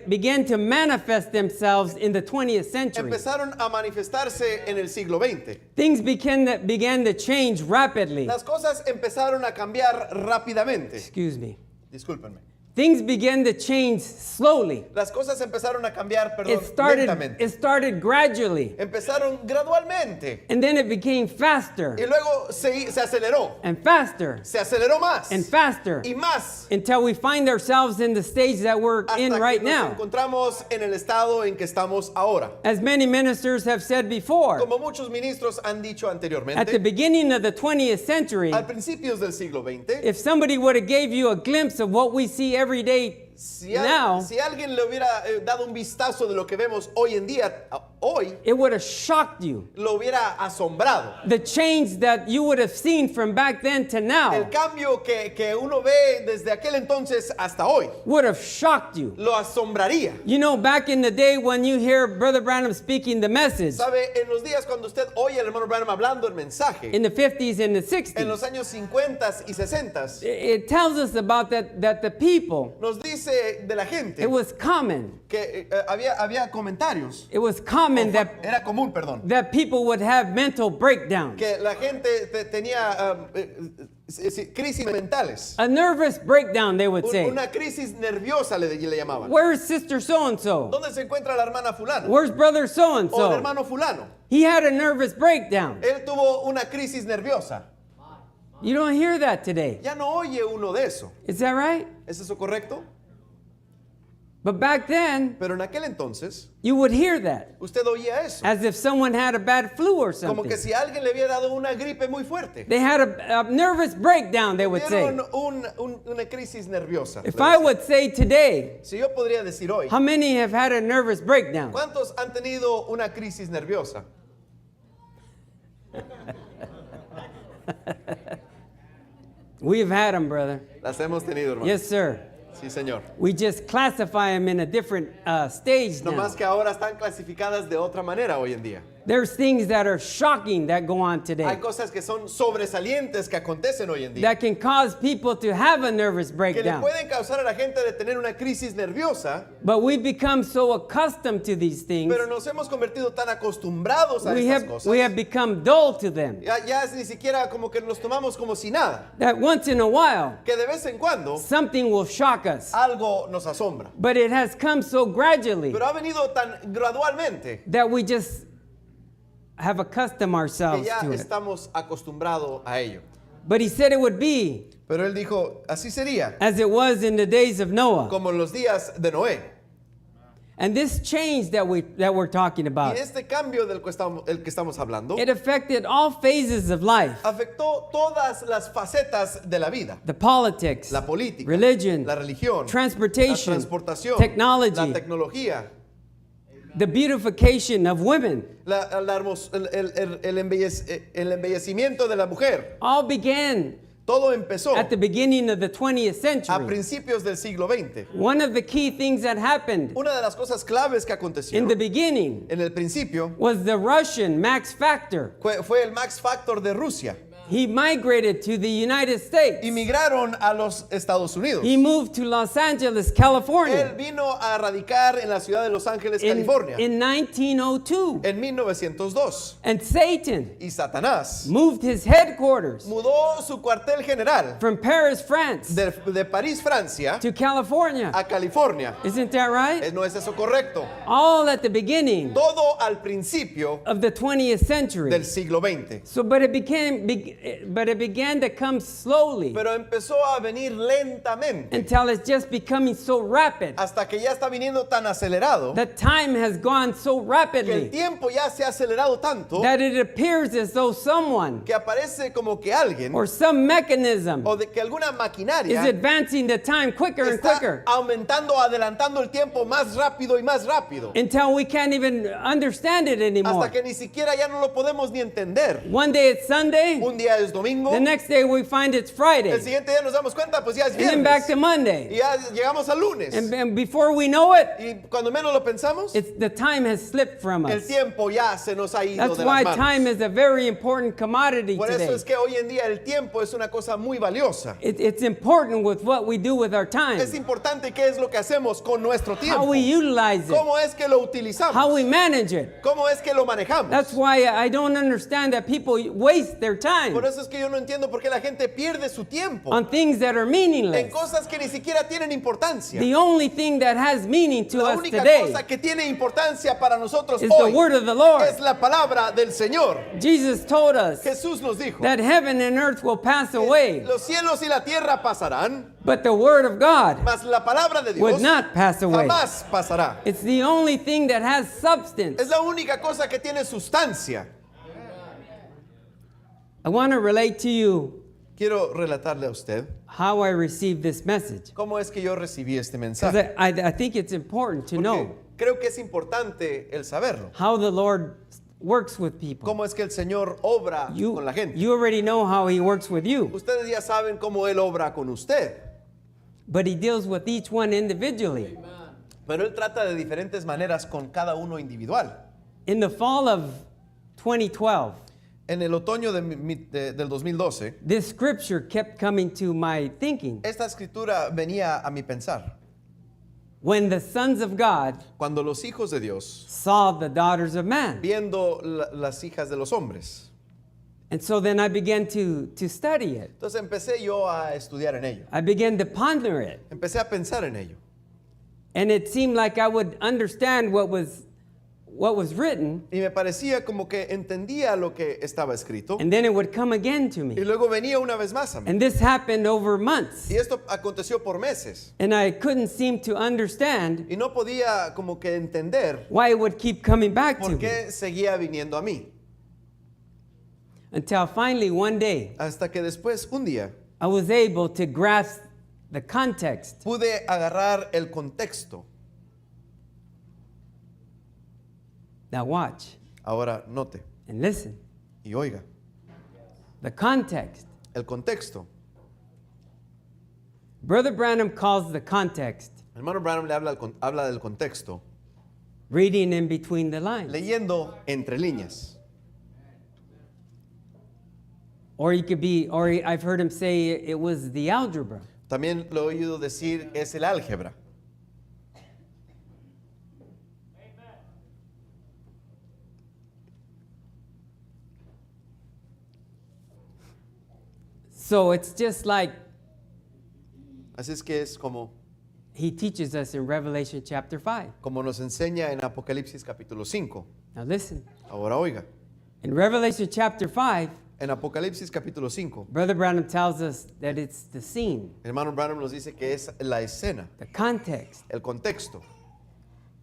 [SPEAKER 1] began to manifest themselves in the 20th century.
[SPEAKER 2] empezaron a manifestarse en el siglo XX.
[SPEAKER 1] Things began to change rapidly.
[SPEAKER 2] Las cosas empezaron a cambiar rápidamente.
[SPEAKER 1] Excuse me.
[SPEAKER 2] Discúlpenme.
[SPEAKER 1] Things began to change slowly.
[SPEAKER 2] Las cosas empezaron a cambiar, perdón,
[SPEAKER 1] It
[SPEAKER 2] lentamente.
[SPEAKER 1] started gradually,
[SPEAKER 2] Empezaron gradualmente
[SPEAKER 1] and then it became faster
[SPEAKER 2] y luego se aceleró.
[SPEAKER 1] and faster
[SPEAKER 2] Se aceleró más
[SPEAKER 1] and faster
[SPEAKER 2] y más
[SPEAKER 1] until we find ourselves in the stage that we're
[SPEAKER 2] hasta
[SPEAKER 1] in
[SPEAKER 2] que
[SPEAKER 1] right
[SPEAKER 2] nos
[SPEAKER 1] now.
[SPEAKER 2] encontramos en el estado en que estamos ahora.
[SPEAKER 1] As many ministers have said before,
[SPEAKER 2] Como muchos ministros han dicho
[SPEAKER 1] at the
[SPEAKER 2] anteriormente,
[SPEAKER 1] beginning of the 20th century,
[SPEAKER 2] al principios del siglo XX,
[SPEAKER 1] if somebody would have gave you a glimpse of what we see every day
[SPEAKER 2] Si,
[SPEAKER 1] now,
[SPEAKER 2] si alguien le hubiera dado un vistazo de lo que vemos hoy en día, hoy,
[SPEAKER 1] it would have shocked you.
[SPEAKER 2] lo hubiera asombrado.
[SPEAKER 1] The change that you would have seen from back then to
[SPEAKER 2] El
[SPEAKER 1] now
[SPEAKER 2] cambio que uno ve desde aquel entonces hasta hoy,
[SPEAKER 1] would have shocked you.
[SPEAKER 2] lo asombraría.
[SPEAKER 1] You know, back in the day when you hear Brother Branham speaking the message
[SPEAKER 2] ¿Sabe? En los días cuando usted oye al hermano Branham hablando el mensaje,
[SPEAKER 1] in the 50s and the
[SPEAKER 2] en los
[SPEAKER 1] 60s,
[SPEAKER 2] años 50 y 60,
[SPEAKER 1] it tells us about that the people,
[SPEAKER 2] nos dice de la gente
[SPEAKER 1] it was common.
[SPEAKER 2] que había comentarios.
[SPEAKER 1] It was common
[SPEAKER 2] Era común, perdón.
[SPEAKER 1] that people would have mental breakdowns.
[SPEAKER 2] Que la gente tenía crisis mentales.
[SPEAKER 1] A nervous breakdown, they would say.
[SPEAKER 2] Una crisis nerviosa le llamaban.
[SPEAKER 1] Where's sister so-and-so?
[SPEAKER 2] ¿Dónde se encuentra la hermana fulana?
[SPEAKER 1] Where's brother
[SPEAKER 2] O el
[SPEAKER 1] so-and-so?
[SPEAKER 2] hermano fulano.
[SPEAKER 1] He had a nervous breakdown.
[SPEAKER 2] Él tuvo una crisis nerviosa.
[SPEAKER 1] You don't hear that today.
[SPEAKER 2] Ya no oye uno de eso.
[SPEAKER 1] Is that right?
[SPEAKER 2] ¿Es eso correcto?
[SPEAKER 1] But back then,
[SPEAKER 2] Pero en aquel entonces,
[SPEAKER 1] you would hear that
[SPEAKER 2] usted oía eso.
[SPEAKER 1] as if someone had a bad flu or
[SPEAKER 2] Como que
[SPEAKER 1] something.
[SPEAKER 2] si alguien le había dado una gripe muy fuerte.
[SPEAKER 1] They had a nervous breakdown, they would say.
[SPEAKER 2] Tuvieron una crisis nerviosa.
[SPEAKER 1] If
[SPEAKER 2] le
[SPEAKER 1] I
[SPEAKER 2] decía.
[SPEAKER 1] would say today,
[SPEAKER 2] Si yo podría decir hoy,
[SPEAKER 1] how many have had a nervous breakdown?
[SPEAKER 2] ¿cuántos han tenido una crisis nerviosa?
[SPEAKER 1] We've had them, brother.
[SPEAKER 2] Las hemos tenido, hermano.
[SPEAKER 1] Yes, sir.
[SPEAKER 2] Sí, señor.
[SPEAKER 1] We just classify them in a different stage
[SPEAKER 2] No
[SPEAKER 1] now.
[SPEAKER 2] más que ahora están clasificadas de otra manera hoy en día.
[SPEAKER 1] There's things that are shocking that go on
[SPEAKER 2] Hay
[SPEAKER 1] today
[SPEAKER 2] cosas que son sobresalientes que acontecen hoy en día.
[SPEAKER 1] that can cause people to have a nervous
[SPEAKER 2] Que le
[SPEAKER 1] breakdown.
[SPEAKER 2] pueden causar a la gente de tener una crisis nerviosa,
[SPEAKER 1] But we've become so accustomed to these things,
[SPEAKER 2] pero nos hemos convertido tan acostumbrados a
[SPEAKER 1] we
[SPEAKER 2] estas
[SPEAKER 1] have,
[SPEAKER 2] cosas.
[SPEAKER 1] we have become dull to them.
[SPEAKER 2] Ya es ni siquiera como que nos tomamos como si nada.
[SPEAKER 1] That once in a while,
[SPEAKER 2] Que de vez en cuando
[SPEAKER 1] something will shock us.
[SPEAKER 2] algo nos asombra.
[SPEAKER 1] But it has come so gradually
[SPEAKER 2] Pero ha venido tan gradualmente
[SPEAKER 1] that we just have accustomed
[SPEAKER 2] que
[SPEAKER 1] ourselves
[SPEAKER 2] ya
[SPEAKER 1] to it.
[SPEAKER 2] estamos acostumbrados a ello.
[SPEAKER 1] But he said it would be
[SPEAKER 2] Pero él dijo, así sería,
[SPEAKER 1] as it was in the days of Noah.
[SPEAKER 2] como en los días de Noé.
[SPEAKER 1] And this change that we're talking
[SPEAKER 2] Y
[SPEAKER 1] about,
[SPEAKER 2] este cambio del que estamos hablando
[SPEAKER 1] it affected all phases of life.
[SPEAKER 2] afectó todas las facetas de la vida.
[SPEAKER 1] The politics,
[SPEAKER 2] La política,
[SPEAKER 1] religion,
[SPEAKER 2] la religión,
[SPEAKER 1] transportation,
[SPEAKER 2] la transportación,
[SPEAKER 1] technology,
[SPEAKER 2] la tecnología,
[SPEAKER 1] the beautification of women,
[SPEAKER 2] el embellecimiento de la mujer.
[SPEAKER 1] all began
[SPEAKER 2] Todo empezó
[SPEAKER 1] at the beginning of the 20th
[SPEAKER 2] a
[SPEAKER 1] century.
[SPEAKER 2] principios del siglo XX.
[SPEAKER 1] One of the key things that happened
[SPEAKER 2] Una de las cosas claves que
[SPEAKER 1] in
[SPEAKER 2] aconteció
[SPEAKER 1] the beginning
[SPEAKER 2] en el principio
[SPEAKER 1] was the Russian Max Factor.
[SPEAKER 2] fue el Max Factor de Rusia.
[SPEAKER 1] He migrated to the United States.
[SPEAKER 2] Inmigraron a los Estados Unidos.
[SPEAKER 1] He moved to Los Angeles,
[SPEAKER 2] Él
[SPEAKER 1] California
[SPEAKER 2] vino a radicar en la ciudad de Los Ángeles,
[SPEAKER 1] in
[SPEAKER 2] California,
[SPEAKER 1] 1902.
[SPEAKER 2] en 1902.
[SPEAKER 1] And Satan
[SPEAKER 2] Y Satanás
[SPEAKER 1] moved his headquarters
[SPEAKER 2] mudó su cuartel general
[SPEAKER 1] from Paris, France
[SPEAKER 2] de París, Francia,
[SPEAKER 1] to California.
[SPEAKER 2] a California.
[SPEAKER 1] Isn't that right?
[SPEAKER 2] ¿No es eso correcto?
[SPEAKER 1] All at the beginning
[SPEAKER 2] Todo al principio
[SPEAKER 1] of the 20th century.
[SPEAKER 2] del siglo XX.
[SPEAKER 1] So, but it began to come slowly
[SPEAKER 2] Pero empezó a venir lentamente
[SPEAKER 1] until it's just becoming so rapid.
[SPEAKER 2] hasta que ya está viniendo tan acelerado
[SPEAKER 1] The time has gone so
[SPEAKER 2] que el
[SPEAKER 1] rapidly
[SPEAKER 2] tiempo ya se ha acelerado tanto
[SPEAKER 1] that it appears as though someone
[SPEAKER 2] que aparece como que alguien
[SPEAKER 1] or some mechanism
[SPEAKER 2] o de que alguna
[SPEAKER 1] is
[SPEAKER 2] maquinaria
[SPEAKER 1] advancing the time quicker and
[SPEAKER 2] está
[SPEAKER 1] quicker
[SPEAKER 2] aumentando, adelantando el tiempo más rápido y más rápido
[SPEAKER 1] until we can't even understand it anymore.
[SPEAKER 2] hasta que ni siquiera ya no lo podemos ni entender.
[SPEAKER 1] One day it's Sunday,
[SPEAKER 2] Un día es domingo,
[SPEAKER 1] the next day we find it's
[SPEAKER 2] el
[SPEAKER 1] Friday,
[SPEAKER 2] siguiente día nos damos cuenta, pues ya es
[SPEAKER 1] and then back to
[SPEAKER 2] viernes.
[SPEAKER 1] Monday.
[SPEAKER 2] Y ya llegamos al lunes.
[SPEAKER 1] And before we know it,
[SPEAKER 2] Y cuando menos lo pensamos,
[SPEAKER 1] the time has slipped from
[SPEAKER 2] el
[SPEAKER 1] us.
[SPEAKER 2] tiempo ya se nos ha ido
[SPEAKER 1] That's
[SPEAKER 2] de
[SPEAKER 1] why
[SPEAKER 2] las
[SPEAKER 1] time
[SPEAKER 2] manos.
[SPEAKER 1] is a very important commodity
[SPEAKER 2] Por eso
[SPEAKER 1] today.
[SPEAKER 2] es que hoy en día el tiempo es una cosa muy valiosa.
[SPEAKER 1] It's important with what we do with our time,
[SPEAKER 2] Es importante qué es lo que hacemos con nuestro
[SPEAKER 1] how
[SPEAKER 2] tiempo.
[SPEAKER 1] we utilize it,
[SPEAKER 2] ¿Cómo es que lo
[SPEAKER 1] how
[SPEAKER 2] utilizamos?
[SPEAKER 1] we manage it.
[SPEAKER 2] ¿Cómo es que lo manejamos?
[SPEAKER 1] That's why I don't understand that people waste their time
[SPEAKER 2] Por eso es que yo no entiendo por qué la gente pierde su tiempo
[SPEAKER 1] on things that are
[SPEAKER 2] en
[SPEAKER 1] meaningless.
[SPEAKER 2] cosas que ni siquiera tienen importancia.
[SPEAKER 1] The only thing that has meaning to
[SPEAKER 2] La
[SPEAKER 1] us
[SPEAKER 2] única
[SPEAKER 1] today
[SPEAKER 2] cosa que tiene importancia para nosotros
[SPEAKER 1] is the
[SPEAKER 2] hoy
[SPEAKER 1] word of the Lord.
[SPEAKER 2] es la palabra del Señor.
[SPEAKER 1] Jesus told us
[SPEAKER 2] Jesús nos dijo
[SPEAKER 1] that heaven and earth will pass away,
[SPEAKER 2] los cielos y la tierra pasarán,
[SPEAKER 1] but the word of God
[SPEAKER 2] mas la palabra de
[SPEAKER 1] would
[SPEAKER 2] Dios
[SPEAKER 1] not pass away.
[SPEAKER 2] jamás pasará.
[SPEAKER 1] It's the only thing that has substance.
[SPEAKER 2] Es la única cosa que tiene sustancia.
[SPEAKER 1] I want to relate to you
[SPEAKER 2] quiero relatarle a usted
[SPEAKER 1] how I received this message.
[SPEAKER 2] cómo es que yo recibí este
[SPEAKER 1] Because
[SPEAKER 2] mensaje.
[SPEAKER 1] I think it's important to
[SPEAKER 2] Porque
[SPEAKER 1] know
[SPEAKER 2] creo que es importante el saberlo.
[SPEAKER 1] how the Lord works with people.
[SPEAKER 2] Cómo es que el Señor obra con la gente.
[SPEAKER 1] You already know how He works with you,
[SPEAKER 2] Ustedes ya saben cómo Él obra con usted.
[SPEAKER 1] but He deals with each one individually.
[SPEAKER 2] Pero Él trata de diferentes maneras con cada uno individual.
[SPEAKER 1] In the fall of 2012,
[SPEAKER 2] En el otoño del 2012,
[SPEAKER 1] this scripture kept coming to my thinking.
[SPEAKER 2] esta escritura venía a mi pensar.
[SPEAKER 1] When the sons of God
[SPEAKER 2] Cuando los hijos de Dios,
[SPEAKER 1] saw the daughters of man.
[SPEAKER 2] viendo las hijas de los hombres.
[SPEAKER 1] And so then I began to study it.
[SPEAKER 2] Entonces empecé yo a estudiar en ello.
[SPEAKER 1] I began to ponder it.
[SPEAKER 2] Empecé a pensar en ello.
[SPEAKER 1] And it seemed like I would understand what was written,
[SPEAKER 2] Y me parecía como que entendía lo que estaba escrito.
[SPEAKER 1] and then it would come again to
[SPEAKER 2] Y
[SPEAKER 1] me.
[SPEAKER 2] luego venía una vez más a mí.
[SPEAKER 1] And this happened over months.
[SPEAKER 2] Y esto aconteció por meses.
[SPEAKER 1] And I couldn't seem to understand
[SPEAKER 2] Y no podía como que entender
[SPEAKER 1] why it would keep coming back to
[SPEAKER 2] por
[SPEAKER 1] me.
[SPEAKER 2] qué seguía viniendo a mí.
[SPEAKER 1] Until finally one day
[SPEAKER 2] Hasta que después, un día,
[SPEAKER 1] I was able to grasp the context.
[SPEAKER 2] pude agarrar el contexto.
[SPEAKER 1] Now watch
[SPEAKER 2] Ahora note
[SPEAKER 1] and listen.
[SPEAKER 2] y oiga.
[SPEAKER 1] The context.
[SPEAKER 2] El contexto.
[SPEAKER 1] Brother Branham calls the context
[SPEAKER 2] Hermano Branham le habla del contexto,
[SPEAKER 1] reading in between the lines.
[SPEAKER 2] leyendo entre líneas.
[SPEAKER 1] Or I've heard him say it was the algebra.
[SPEAKER 2] También lo he oído decir es el álgebra.
[SPEAKER 1] So it's just like
[SPEAKER 2] Así es que es como
[SPEAKER 1] he teaches us in Revelation chapter 5.
[SPEAKER 2] nos enseña en Apocalipsis capítulo 5.
[SPEAKER 1] Now listen.
[SPEAKER 2] Ahora oiga.
[SPEAKER 1] In Revelation chapter 5,
[SPEAKER 2] En Apocalipsis capítulo 5,
[SPEAKER 1] Brother Branham tells us that it's the scene,
[SPEAKER 2] hermano Branham nos dice que es la escena,
[SPEAKER 1] the context
[SPEAKER 2] el contexto.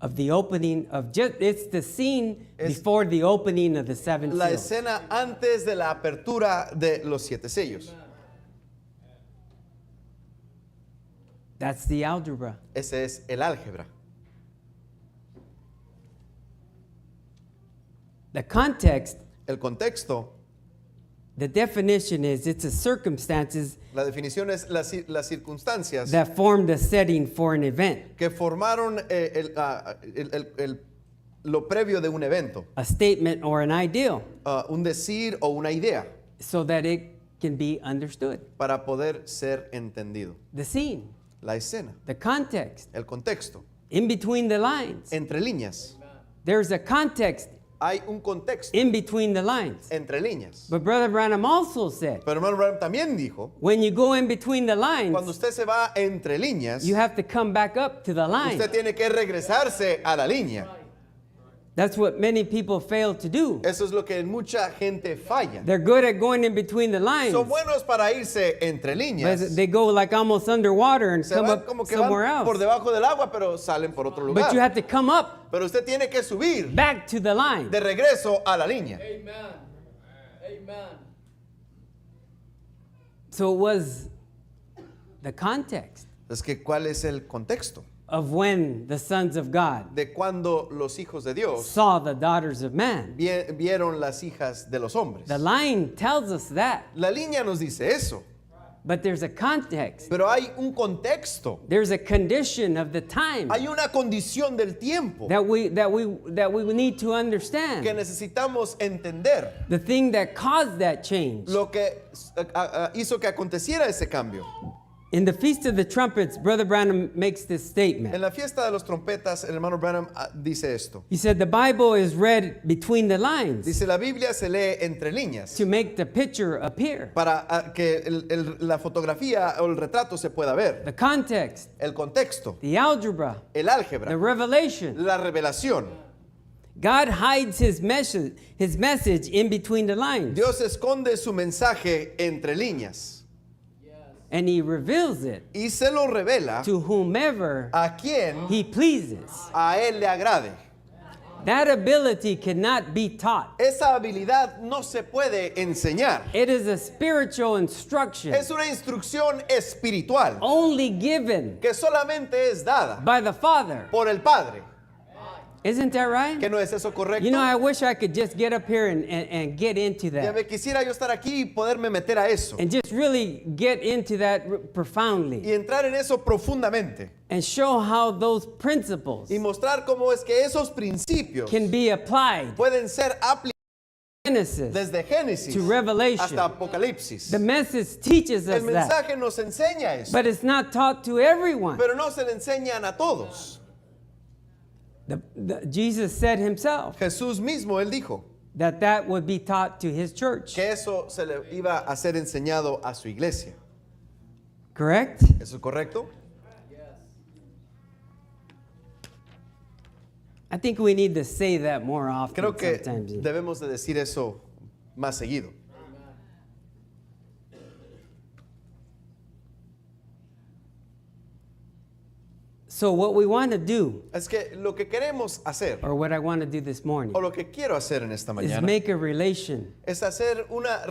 [SPEAKER 1] of the opening of it's the scene
[SPEAKER 2] Es
[SPEAKER 1] before the opening of the seven
[SPEAKER 2] La
[SPEAKER 1] seals.
[SPEAKER 2] escena antes de la apertura de los 7 sellos.
[SPEAKER 1] That's the algebra.
[SPEAKER 2] Ese es el álgebra.
[SPEAKER 1] The context,
[SPEAKER 2] El contexto,
[SPEAKER 1] the definition is it's a circumstances
[SPEAKER 2] la definición es las circunstancias
[SPEAKER 1] that form the setting for an event,
[SPEAKER 2] que formaron lo previo de un evento,
[SPEAKER 1] a statement or an ideal,
[SPEAKER 2] un decir o una idea
[SPEAKER 1] so that it can be understood.
[SPEAKER 2] para poder ser entendido.
[SPEAKER 1] The scene,
[SPEAKER 2] La escena,
[SPEAKER 1] the context,
[SPEAKER 2] el contexto,
[SPEAKER 1] in between the lines.
[SPEAKER 2] entre líneas.
[SPEAKER 1] There's a context
[SPEAKER 2] Hay un contexto
[SPEAKER 1] in between the lines.
[SPEAKER 2] entre líneas.
[SPEAKER 1] But Brother Branham also said,
[SPEAKER 2] Pero hermano Branham también dijo,
[SPEAKER 1] when you go in between the lines,
[SPEAKER 2] cuando usted se va entre líneas,
[SPEAKER 1] you have to come back up to the line.
[SPEAKER 2] usted tiene que regresarse a la línea.
[SPEAKER 1] That's what many people fail to do.
[SPEAKER 2] Eso es lo que mucha gente falla.
[SPEAKER 1] They're good at going in between the lines,
[SPEAKER 2] Son buenos para irse entre líneas.
[SPEAKER 1] but they go like almost underwater and
[SPEAKER 2] Se
[SPEAKER 1] come
[SPEAKER 2] van
[SPEAKER 1] up
[SPEAKER 2] como que
[SPEAKER 1] somewhere
[SPEAKER 2] van por
[SPEAKER 1] else.
[SPEAKER 2] debajo del agua, pero salen por otro
[SPEAKER 1] But you
[SPEAKER 2] lugar.
[SPEAKER 1] have to come up
[SPEAKER 2] Pero usted tiene que subir
[SPEAKER 1] back to the line.
[SPEAKER 2] de regreso a la línea.
[SPEAKER 3] Amen. Amen.
[SPEAKER 1] So it was the context
[SPEAKER 2] Es que, ¿cuál es el contexto?
[SPEAKER 1] of when the sons of God
[SPEAKER 2] De cuando los hijos de Dios
[SPEAKER 1] saw the daughters of man.
[SPEAKER 2] vieron las hijas de los hombres.
[SPEAKER 1] The line tells us that,
[SPEAKER 2] La línea nos dice eso,
[SPEAKER 1] but there's a context.
[SPEAKER 2] pero hay un contexto.
[SPEAKER 1] There's a condition of the time
[SPEAKER 2] Hay una condición del tiempo
[SPEAKER 1] that we need to
[SPEAKER 2] que
[SPEAKER 1] understand.
[SPEAKER 2] necesitamos entender.
[SPEAKER 1] The thing that caused that change.
[SPEAKER 2] Lo que hizo que aconteciera ese cambio.
[SPEAKER 1] In the Feast of the Trumpets, Brother Branham makes this
[SPEAKER 2] En
[SPEAKER 1] statement.
[SPEAKER 2] la fiesta de los trompetas, el hermano Branham dice esto.
[SPEAKER 1] He said the Bible is read between the lines
[SPEAKER 2] Dice, la Biblia se lee entre líneas
[SPEAKER 1] to make the picture appear.
[SPEAKER 2] para que la fotografía o el retrato se pueda ver.
[SPEAKER 1] The context,
[SPEAKER 2] El contexto,
[SPEAKER 1] the algebra,
[SPEAKER 2] el
[SPEAKER 1] the
[SPEAKER 2] álgebra,
[SPEAKER 1] revelation.
[SPEAKER 2] la revelación.
[SPEAKER 1] God hides his message in between the lines,
[SPEAKER 2] Dios esconde su mensaje entre líneas
[SPEAKER 1] and he reveals it
[SPEAKER 2] y se lo revela
[SPEAKER 1] to whomever
[SPEAKER 2] a quien
[SPEAKER 1] he pleases.
[SPEAKER 2] a él le agrade.
[SPEAKER 1] That ability cannot be taught.
[SPEAKER 2] Esa habilidad no se puede enseñar.
[SPEAKER 1] It is a spiritual instruction
[SPEAKER 2] Es una instrucción espiritual
[SPEAKER 1] only given
[SPEAKER 2] que solamente es dada
[SPEAKER 1] by the Father.
[SPEAKER 2] por el Padre.
[SPEAKER 1] Isn't that right?
[SPEAKER 2] ¿Que no es eso correcto?
[SPEAKER 1] You know, I wish I could just get up here and get into
[SPEAKER 2] Ya
[SPEAKER 1] that.
[SPEAKER 2] me quisiera yo estar aquí y poderme meter a eso
[SPEAKER 1] And just really get into that
[SPEAKER 2] y
[SPEAKER 1] profoundly.
[SPEAKER 2] entrar en eso profundamente
[SPEAKER 1] And show how those principles
[SPEAKER 2] y mostrar cómo es que esos principios
[SPEAKER 1] can be applied.
[SPEAKER 2] pueden ser aplicados
[SPEAKER 1] Genesis
[SPEAKER 2] desde Génesis
[SPEAKER 1] to Revelation.
[SPEAKER 2] hasta Apocalipsis.
[SPEAKER 1] The message teaches us
[SPEAKER 2] El
[SPEAKER 1] that.
[SPEAKER 2] mensaje nos enseña eso,
[SPEAKER 1] But it's not taught to everyone.
[SPEAKER 2] pero no se le enseñan a todos.
[SPEAKER 1] Jesus said himself
[SPEAKER 2] Jesús mismo, él dijo
[SPEAKER 1] that would be taught to his church.
[SPEAKER 2] que eso se le iba a ser enseñado a su iglesia.
[SPEAKER 1] Correct?
[SPEAKER 2] ¿Eso es correcto?
[SPEAKER 1] I think we need to say that more often
[SPEAKER 2] Creo que
[SPEAKER 1] sometimes.
[SPEAKER 2] debemos de decir eso más seguido.
[SPEAKER 1] So what we want to do,
[SPEAKER 2] Es que lo que queremos hacer,
[SPEAKER 1] or what I want to do this morning,
[SPEAKER 2] o lo que quiero hacer en esta
[SPEAKER 1] is
[SPEAKER 2] mañana,
[SPEAKER 1] make a relation,
[SPEAKER 2] es hacer una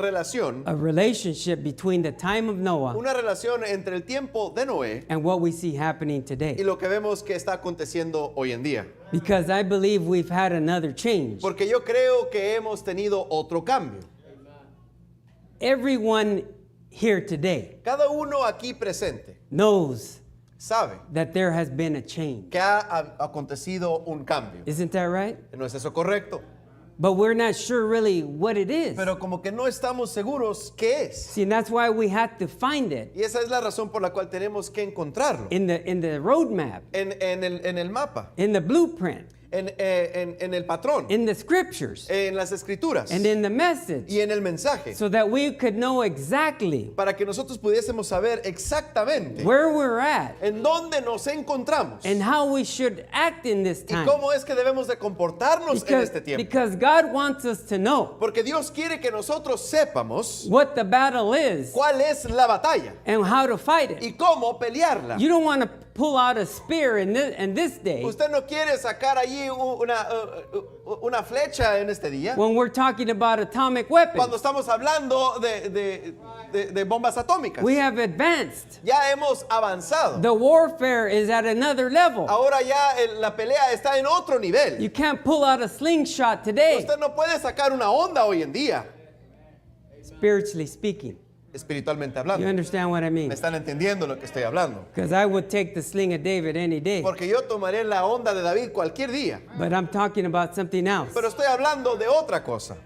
[SPEAKER 1] a relationship between the time of Noah
[SPEAKER 2] relación entre el tiempo de Noé
[SPEAKER 1] and what we see happening
[SPEAKER 2] y
[SPEAKER 1] today.
[SPEAKER 2] lo que vemos que está aconteciendo hoy en día.
[SPEAKER 1] Because I believe we've had another change.
[SPEAKER 2] Porque yo creo que hemos tenido otro cambio.
[SPEAKER 1] Everyone here today
[SPEAKER 2] Cada uno aquí presente
[SPEAKER 1] knows
[SPEAKER 2] sabe
[SPEAKER 1] that there has been a change.
[SPEAKER 2] que ha acontecido un cambio.
[SPEAKER 1] Isn't that right?
[SPEAKER 2] ¿No es eso correcto?
[SPEAKER 1] But we're not sure really what it is.
[SPEAKER 2] Pero como que no estamos seguros qué es.
[SPEAKER 1] See, and that's why we had to find it
[SPEAKER 2] Y esa es la razón por la cual tenemos que encontrarlo.
[SPEAKER 1] in the roadmap,
[SPEAKER 2] En el mapa,
[SPEAKER 1] in the blueprint,
[SPEAKER 2] en el patrón,
[SPEAKER 1] in the scriptures,
[SPEAKER 2] en las escrituras
[SPEAKER 1] and in the message,
[SPEAKER 2] y en el mensaje.
[SPEAKER 1] so that we could know exactly
[SPEAKER 2] Para que nosotros pudiésemos saber exactamente
[SPEAKER 1] where we're at
[SPEAKER 2] en dónde nos encontramos
[SPEAKER 1] and how we should act in this
[SPEAKER 2] y
[SPEAKER 1] time.
[SPEAKER 2] cómo es que debemos de comportarnos en este tiempo.
[SPEAKER 1] Because God wants us to know
[SPEAKER 2] Porque Dios quiere que nosotros sepamos
[SPEAKER 1] what the battle is
[SPEAKER 2] cuál es la batalla
[SPEAKER 1] and how to fight it.
[SPEAKER 2] y cómo pelearla.
[SPEAKER 1] You don't want to pull out a spear in this day
[SPEAKER 2] Usted no quiere sacar allí una flecha en este día
[SPEAKER 1] when we're talking about atomic weapons.
[SPEAKER 2] cuando estamos hablando de bombas atómicas.
[SPEAKER 1] We have advanced.
[SPEAKER 2] Ya hemos avanzado.
[SPEAKER 1] The warfare is at another level.
[SPEAKER 2] Ahora ya la pelea está en otro nivel.
[SPEAKER 1] You can't pull out a slingshot today,
[SPEAKER 2] Usted no puede sacar una onda hoy en día,
[SPEAKER 1] spiritually speaking.
[SPEAKER 2] espiritualmente
[SPEAKER 1] You
[SPEAKER 2] hablando.
[SPEAKER 1] understand what I mean?
[SPEAKER 2] ¿Me están entendiendo lo que estoy hablando?
[SPEAKER 1] Because I would take the sling of David any day.
[SPEAKER 2] Porque yo tomaré la onda de David cualquier día.
[SPEAKER 1] But I'm talking about something else.
[SPEAKER 2] Pero estoy hablando de otra cosa.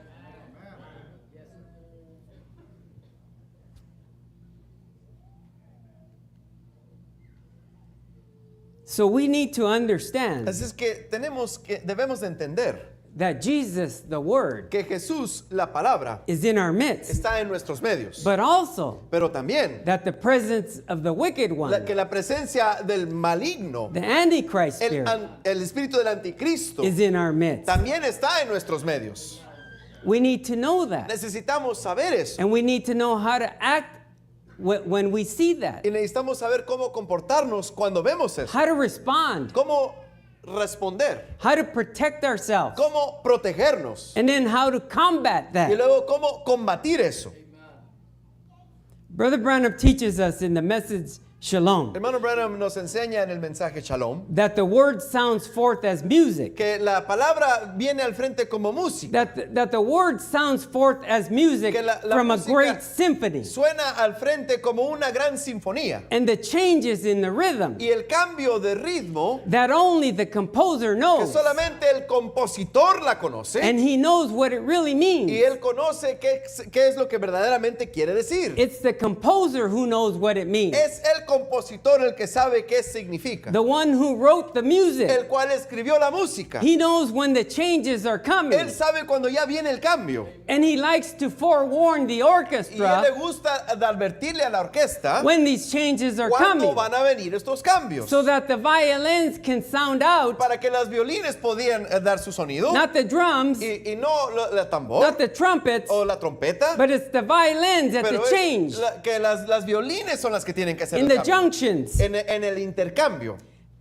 [SPEAKER 1] So we need to understand
[SPEAKER 2] Así es que debemos de entender
[SPEAKER 1] that Jesus, the Word,
[SPEAKER 2] que Jesús, la palabra,
[SPEAKER 1] is in our midst,
[SPEAKER 2] está en nuestros medios.
[SPEAKER 1] but also
[SPEAKER 2] Pero también
[SPEAKER 1] that the presence of the wicked one,
[SPEAKER 2] que la presencia del maligno,
[SPEAKER 1] the Antichrist spirit,
[SPEAKER 2] el espíritu del anticristo,
[SPEAKER 1] is in our midst.
[SPEAKER 2] también está en nuestros medios.
[SPEAKER 1] We need to know that.
[SPEAKER 2] Necesitamos saber eso.
[SPEAKER 1] And we need to know how to act when we see that,
[SPEAKER 2] Y necesitamos saber cómo comportarnos cuando vemos eso.
[SPEAKER 1] how to respond,
[SPEAKER 2] Cómo responder.
[SPEAKER 1] how to protect ourselves,
[SPEAKER 2] Cómo protegernos.
[SPEAKER 1] and then how to combat
[SPEAKER 2] Y
[SPEAKER 1] that.
[SPEAKER 2] luego cómo combatir eso.
[SPEAKER 1] Brother Branham teaches us in the message Shalom
[SPEAKER 2] Hermano Branham nos enseña en el mensaje Shalom
[SPEAKER 1] that the word sounds forth as music.
[SPEAKER 2] que la palabra viene al frente como música.
[SPEAKER 1] That the word sounds forth as music
[SPEAKER 2] Que la
[SPEAKER 1] from a
[SPEAKER 2] música
[SPEAKER 1] great symphony.
[SPEAKER 2] Suena al frente como una gran sinfonía.
[SPEAKER 1] And the changes in the rhythm
[SPEAKER 2] Y el cambio de ritmo
[SPEAKER 1] that only the composer
[SPEAKER 2] que
[SPEAKER 1] knows.
[SPEAKER 2] solamente el compositor la conoce.
[SPEAKER 1] And he knows what it really means.
[SPEAKER 2] Y él conoce qué es lo que verdaderamente quiere decir.
[SPEAKER 1] It's the composer who knows what it means.
[SPEAKER 2] Es el compositor el que sabe qué significa.
[SPEAKER 1] The one who wrote the music.
[SPEAKER 2] El cual escribió la música.
[SPEAKER 1] He knows when the changes are coming.
[SPEAKER 2] Él sabe cuando ya viene el cambio.
[SPEAKER 1] And he likes to forewarn the
[SPEAKER 2] Y él le
[SPEAKER 1] orchestra
[SPEAKER 2] gusta de advertirle a la orquesta
[SPEAKER 1] when these changes are
[SPEAKER 2] cuándo
[SPEAKER 1] coming,
[SPEAKER 2] van a venir estos cambios.
[SPEAKER 1] so that the violins can sound out,
[SPEAKER 2] Para que las violines podían dar su sonido.
[SPEAKER 1] not the drums,
[SPEAKER 2] Y no la tambor
[SPEAKER 1] not the trumpets,
[SPEAKER 2] o la trompeta.
[SPEAKER 1] but it's the violins at
[SPEAKER 2] Pero
[SPEAKER 1] the
[SPEAKER 2] es
[SPEAKER 1] change,
[SPEAKER 2] que las violines son las que tienen que hacer
[SPEAKER 1] in
[SPEAKER 2] el
[SPEAKER 1] the
[SPEAKER 2] cambio.
[SPEAKER 1] junctions.
[SPEAKER 2] En el intercambio.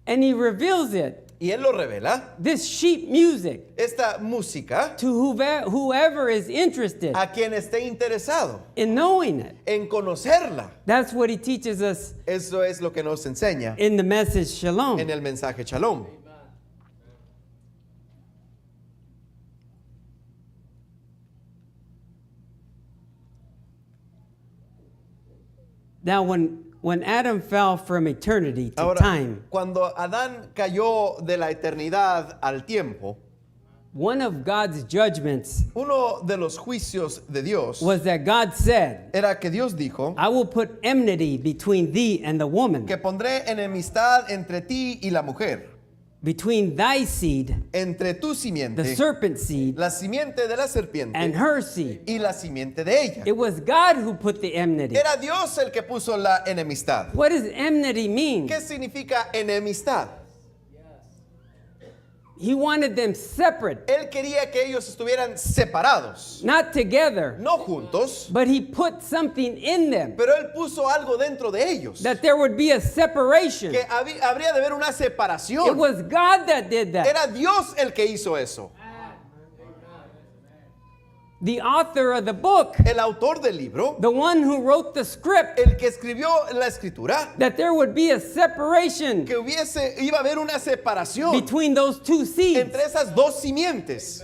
[SPEAKER 1] And he reveals it
[SPEAKER 2] Y Él lo revela.
[SPEAKER 1] this sheet music
[SPEAKER 2] Esta música
[SPEAKER 1] to whoever is interested
[SPEAKER 2] a quien esté interesado
[SPEAKER 1] in knowing it.
[SPEAKER 2] en conocerla.
[SPEAKER 1] That's what he teaches us
[SPEAKER 2] Eso es lo que nos enseña
[SPEAKER 1] in the message Shalom.
[SPEAKER 2] en el mensaje Shalom.
[SPEAKER 1] Now, when Adam fell from eternity to
[SPEAKER 2] Ahora,
[SPEAKER 1] time,
[SPEAKER 2] cuando Adán cayó de la eternidad al tiempo,
[SPEAKER 1] one of God's judgments
[SPEAKER 2] uno de los juicios de Dios
[SPEAKER 1] was that God said,
[SPEAKER 2] era que Dios dijo
[SPEAKER 1] I will put enmity between thee and the woman,
[SPEAKER 2] que pondré enemistad entre ti y la mujer,
[SPEAKER 1] between thy seed,
[SPEAKER 2] entre tu
[SPEAKER 1] the
[SPEAKER 2] simiente,
[SPEAKER 1] serpent seed,
[SPEAKER 2] la simiente de la
[SPEAKER 1] and
[SPEAKER 2] serpiente
[SPEAKER 1] her seed.
[SPEAKER 2] y la simiente de ella.
[SPEAKER 1] It was God who put the enmity.
[SPEAKER 2] Era Dios el que puso la enemistad.
[SPEAKER 1] What does enmity mean?
[SPEAKER 2] ¿Qué significa enemistad?
[SPEAKER 1] He wanted them separate,
[SPEAKER 2] Él quería que ellos estuvieran separados,
[SPEAKER 1] not together,
[SPEAKER 2] no juntos,
[SPEAKER 1] but he put something in them,
[SPEAKER 2] pero Él puso algo dentro de ellos,
[SPEAKER 1] that there would be a separation.
[SPEAKER 2] que habría de haber una
[SPEAKER 1] It
[SPEAKER 2] separación.
[SPEAKER 1] was God that did that.
[SPEAKER 2] Era Dios el que hizo eso.
[SPEAKER 1] The author of the book,
[SPEAKER 2] El autor del libro,
[SPEAKER 1] the one who wrote the script,
[SPEAKER 2] el que escribió la escritura,
[SPEAKER 1] that there would be a separation
[SPEAKER 2] que iba a haber una separación
[SPEAKER 1] between those two seeds.
[SPEAKER 2] entre esas dos simientes.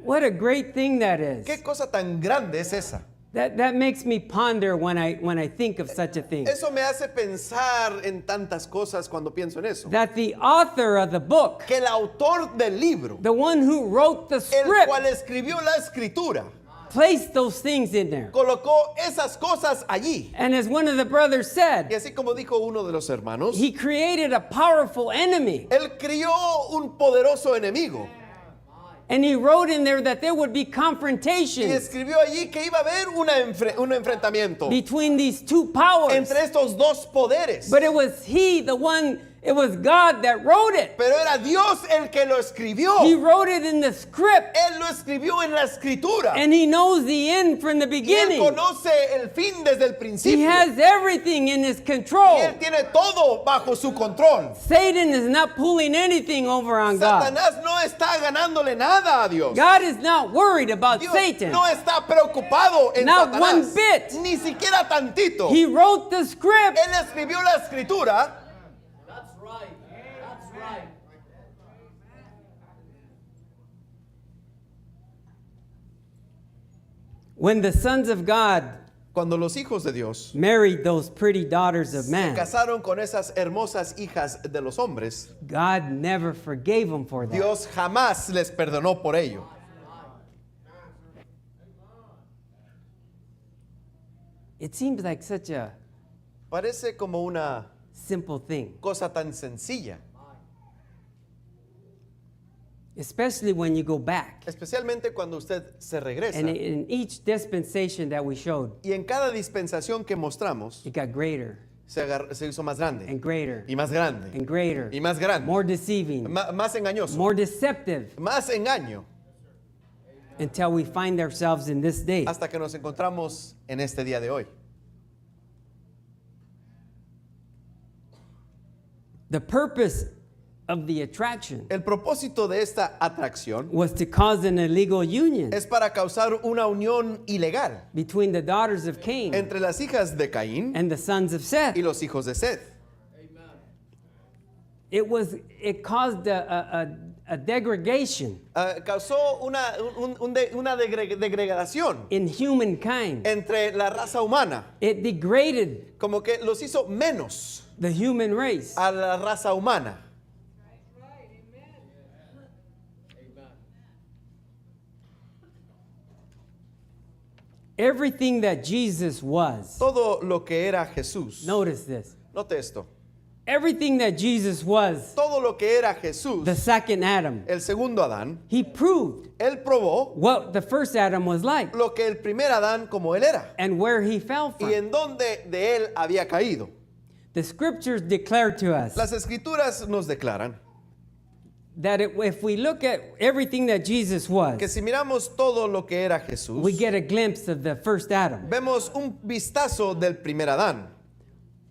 [SPEAKER 1] What a great thing that is.
[SPEAKER 2] ¿Qué cosa tan grande es esa?
[SPEAKER 1] That makes me ponder when I think of such a thing.
[SPEAKER 2] Eso me hace pensar en tantas cosas cuando pienso en eso.
[SPEAKER 1] That the author of the book,
[SPEAKER 2] Que el autor del libro,
[SPEAKER 1] the one who wrote the
[SPEAKER 2] el cual
[SPEAKER 1] script,
[SPEAKER 2] escribió la escritura,
[SPEAKER 1] placed those things in there.
[SPEAKER 2] colocó esas cosas allí.
[SPEAKER 1] And as one of the brothers
[SPEAKER 2] Y
[SPEAKER 1] said,
[SPEAKER 2] así como dijo uno de los hermanos,
[SPEAKER 1] he created a powerful enemy.
[SPEAKER 2] él crió un poderoso enemigo.
[SPEAKER 1] And he wrote in there that there would be
[SPEAKER 2] Y
[SPEAKER 1] confrontations
[SPEAKER 2] escribió allí que iba a haber un enfrentamiento
[SPEAKER 1] between these two powers.
[SPEAKER 2] entre estos dos poderes.
[SPEAKER 1] But it was it was God that wrote it.
[SPEAKER 2] Pero era Dios el que lo escribió.
[SPEAKER 1] He wrote it in the script.
[SPEAKER 2] Él lo escribió en la escritura.
[SPEAKER 1] And he knows the end from the
[SPEAKER 2] Y él
[SPEAKER 1] beginning.
[SPEAKER 2] conoce el fin desde el
[SPEAKER 1] He
[SPEAKER 2] principio.
[SPEAKER 1] has everything in his
[SPEAKER 2] Y
[SPEAKER 1] control.
[SPEAKER 2] él tiene todo bajo su control.
[SPEAKER 1] Satan is not pulling anything over on God.
[SPEAKER 2] Satanás no está ganándole nada a Dios.
[SPEAKER 1] God is not worried about
[SPEAKER 2] Dios
[SPEAKER 1] Satan.
[SPEAKER 2] no está preocupado en
[SPEAKER 1] Not
[SPEAKER 2] Satanás.
[SPEAKER 1] one bit.
[SPEAKER 2] Ni siquiera tantito.
[SPEAKER 1] He wrote the script.
[SPEAKER 2] Él escribió la escritura.
[SPEAKER 3] That's right. That's right.
[SPEAKER 1] When the sons of God
[SPEAKER 2] Cuando los hijos de Dios
[SPEAKER 1] married those pretty daughters of
[SPEAKER 2] se
[SPEAKER 1] man,
[SPEAKER 2] casaron con esas hermosas hijas de los hombres,
[SPEAKER 1] God never forgave them for that.
[SPEAKER 2] Dios jamás les perdonó por ello.
[SPEAKER 1] It seems like such a
[SPEAKER 2] Parece como una
[SPEAKER 1] simple thing,
[SPEAKER 2] cosa tan sencilla,
[SPEAKER 1] especially when you go back.
[SPEAKER 2] especialmente cuando usted se regresa.
[SPEAKER 1] And in each dispensation that we showed,
[SPEAKER 2] Y en cada dispensación que mostramos,
[SPEAKER 1] it got greater
[SPEAKER 2] se hizo más grande,
[SPEAKER 1] and greater
[SPEAKER 2] y más grande,
[SPEAKER 1] and greater,
[SPEAKER 2] y más grande,
[SPEAKER 1] more deceiving,
[SPEAKER 2] más engañoso,
[SPEAKER 1] more deceptive,
[SPEAKER 2] más engaño,
[SPEAKER 1] until we find ourselves in this day.
[SPEAKER 2] hasta que nos encontramos en este día de hoy.
[SPEAKER 1] The purpose of the attraction
[SPEAKER 2] El propósito de esta atracción
[SPEAKER 1] was to cause an illegal union
[SPEAKER 2] es para causar una unión ilegal
[SPEAKER 1] between the daughters of Cain
[SPEAKER 2] entre las hijas de Caín
[SPEAKER 1] and the sons of Seth.
[SPEAKER 2] y los hijos de Seth.
[SPEAKER 1] It caused a degradation
[SPEAKER 2] Causó una degradación
[SPEAKER 1] in humankind.
[SPEAKER 2] entre la raza humana,
[SPEAKER 1] It degraded
[SPEAKER 2] como que los hizo menos
[SPEAKER 1] the human race.
[SPEAKER 2] a la raza humana.
[SPEAKER 1] Everything that Jesus was,
[SPEAKER 2] Todo lo que era Jesús,
[SPEAKER 1] notice this,
[SPEAKER 2] note esto,
[SPEAKER 1] everything that Jesus was,
[SPEAKER 2] todo lo que era Jesús,
[SPEAKER 1] the second Adam,
[SPEAKER 2] el segundo Adán,
[SPEAKER 1] he proved
[SPEAKER 2] él probó
[SPEAKER 1] what the first Adam was like
[SPEAKER 2] lo que el primer Adán como él era
[SPEAKER 1] and where he fell
[SPEAKER 2] y
[SPEAKER 1] from.
[SPEAKER 2] en donde de él había caído.
[SPEAKER 1] The scriptures declare to us
[SPEAKER 2] Las escrituras nos declaran
[SPEAKER 1] that if we look at everything that Jesus
[SPEAKER 2] que
[SPEAKER 1] was,
[SPEAKER 2] si miramos todo lo que era Jesús,
[SPEAKER 1] we get a glimpse of the first Adam.
[SPEAKER 2] vemos un vistazo del primer Adán.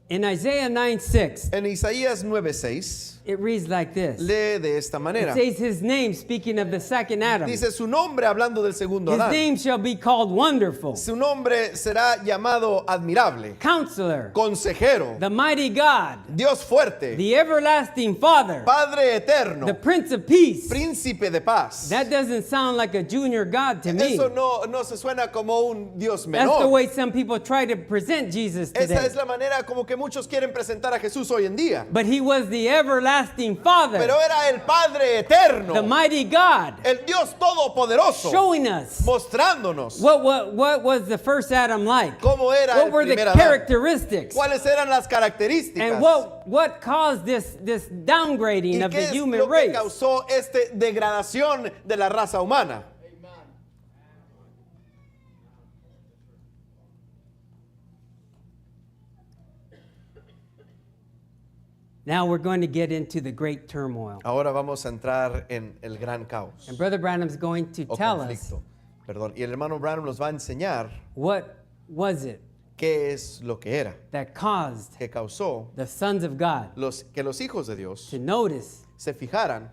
[SPEAKER 1] In Isaiah 9:6,
[SPEAKER 2] En Isaías 9:6
[SPEAKER 1] It reads like this.
[SPEAKER 2] lee de esta
[SPEAKER 1] It
[SPEAKER 2] manera.
[SPEAKER 1] says his name, speaking of the second Adam.
[SPEAKER 2] Dice su nombre hablando del segundo
[SPEAKER 1] His
[SPEAKER 2] Adán.
[SPEAKER 1] name shall be called Wonderful,
[SPEAKER 2] Su nombre será llamado admirable,
[SPEAKER 1] Counselor,
[SPEAKER 2] consejero,
[SPEAKER 1] the Mighty God,
[SPEAKER 2] Dios fuerte,
[SPEAKER 1] the Everlasting Father,
[SPEAKER 2] Padre eterno,
[SPEAKER 1] the Prince of Peace.
[SPEAKER 2] príncipe de paz.
[SPEAKER 1] That doesn't sound like a junior God to me.
[SPEAKER 2] Eso no se suena como un Dios
[SPEAKER 1] That's the
[SPEAKER 2] menor.
[SPEAKER 1] way some people try to present Jesus
[SPEAKER 2] Esa
[SPEAKER 1] today.
[SPEAKER 2] es la manera como que muchos quieren presentar a Jesús hoy en día.
[SPEAKER 1] But he was the everlasting Father,
[SPEAKER 2] Pero era el Padre eterno,
[SPEAKER 1] the mighty God,
[SPEAKER 2] el Dios todopoderoso,
[SPEAKER 1] showing us
[SPEAKER 2] mostrándonos
[SPEAKER 1] what was the first Adam like?
[SPEAKER 2] cómo era
[SPEAKER 1] What
[SPEAKER 2] el
[SPEAKER 1] were the
[SPEAKER 2] primer Adán,
[SPEAKER 1] characteristics?
[SPEAKER 2] cuáles eran las características
[SPEAKER 1] And what caused this downgrading
[SPEAKER 2] y
[SPEAKER 1] of the
[SPEAKER 2] qué es
[SPEAKER 1] human
[SPEAKER 2] lo que
[SPEAKER 1] race?
[SPEAKER 2] causó esta degradación de la raza humana.
[SPEAKER 1] Now we're going to get into the great turmoil.
[SPEAKER 2] Ahora vamos a entrar en el gran caos
[SPEAKER 1] And Brother Branham's going to
[SPEAKER 2] o
[SPEAKER 1] tell us
[SPEAKER 2] conflicto. Perdón. Y el hermano Branham nos va a enseñar
[SPEAKER 1] what was it
[SPEAKER 2] qué es lo que era,
[SPEAKER 1] that caused
[SPEAKER 2] que causó
[SPEAKER 1] the sons of God
[SPEAKER 2] que los hijos de Dios
[SPEAKER 1] to notice
[SPEAKER 2] se fijaran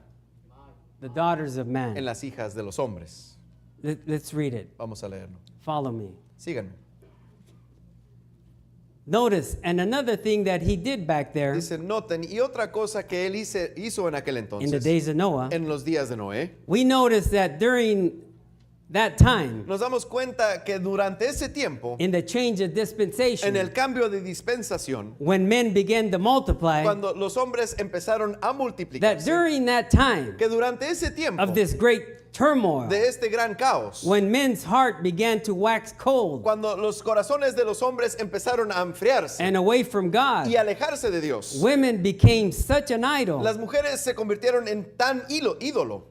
[SPEAKER 1] the daughters of
[SPEAKER 2] en
[SPEAKER 1] man.
[SPEAKER 2] las hijas de los hombres.
[SPEAKER 1] Let's read it.
[SPEAKER 2] Vamos a leerlo.
[SPEAKER 1] Follow me.
[SPEAKER 2] Síganme.
[SPEAKER 1] Notice, and another thing that he did back there
[SPEAKER 2] Dice, noten, y otra cosa que él hizo en aquel
[SPEAKER 1] in the
[SPEAKER 2] entonces,
[SPEAKER 1] days of Noah,
[SPEAKER 2] en los días de Noé,
[SPEAKER 1] we notice that during that time,
[SPEAKER 2] nos damos cuenta que durante ese tiempo,
[SPEAKER 1] in the change of
[SPEAKER 2] en
[SPEAKER 1] dispensation,
[SPEAKER 2] el cambio de dispensación,
[SPEAKER 1] when men began to multiply,
[SPEAKER 2] cuando los hombres empezaron a
[SPEAKER 1] that
[SPEAKER 2] multiplicarse,
[SPEAKER 1] during that time
[SPEAKER 2] que durante ese tiempo
[SPEAKER 1] of this great turmoil,
[SPEAKER 2] de este gran caos,
[SPEAKER 1] when men's heart began to wax cold
[SPEAKER 2] cuando los corazones de los hombres empezaron a enfriarse
[SPEAKER 1] and away from God,
[SPEAKER 2] y alejarse de Dios,
[SPEAKER 1] women became such an idol.
[SPEAKER 2] las mujeres se convirtieron en tan ídolo.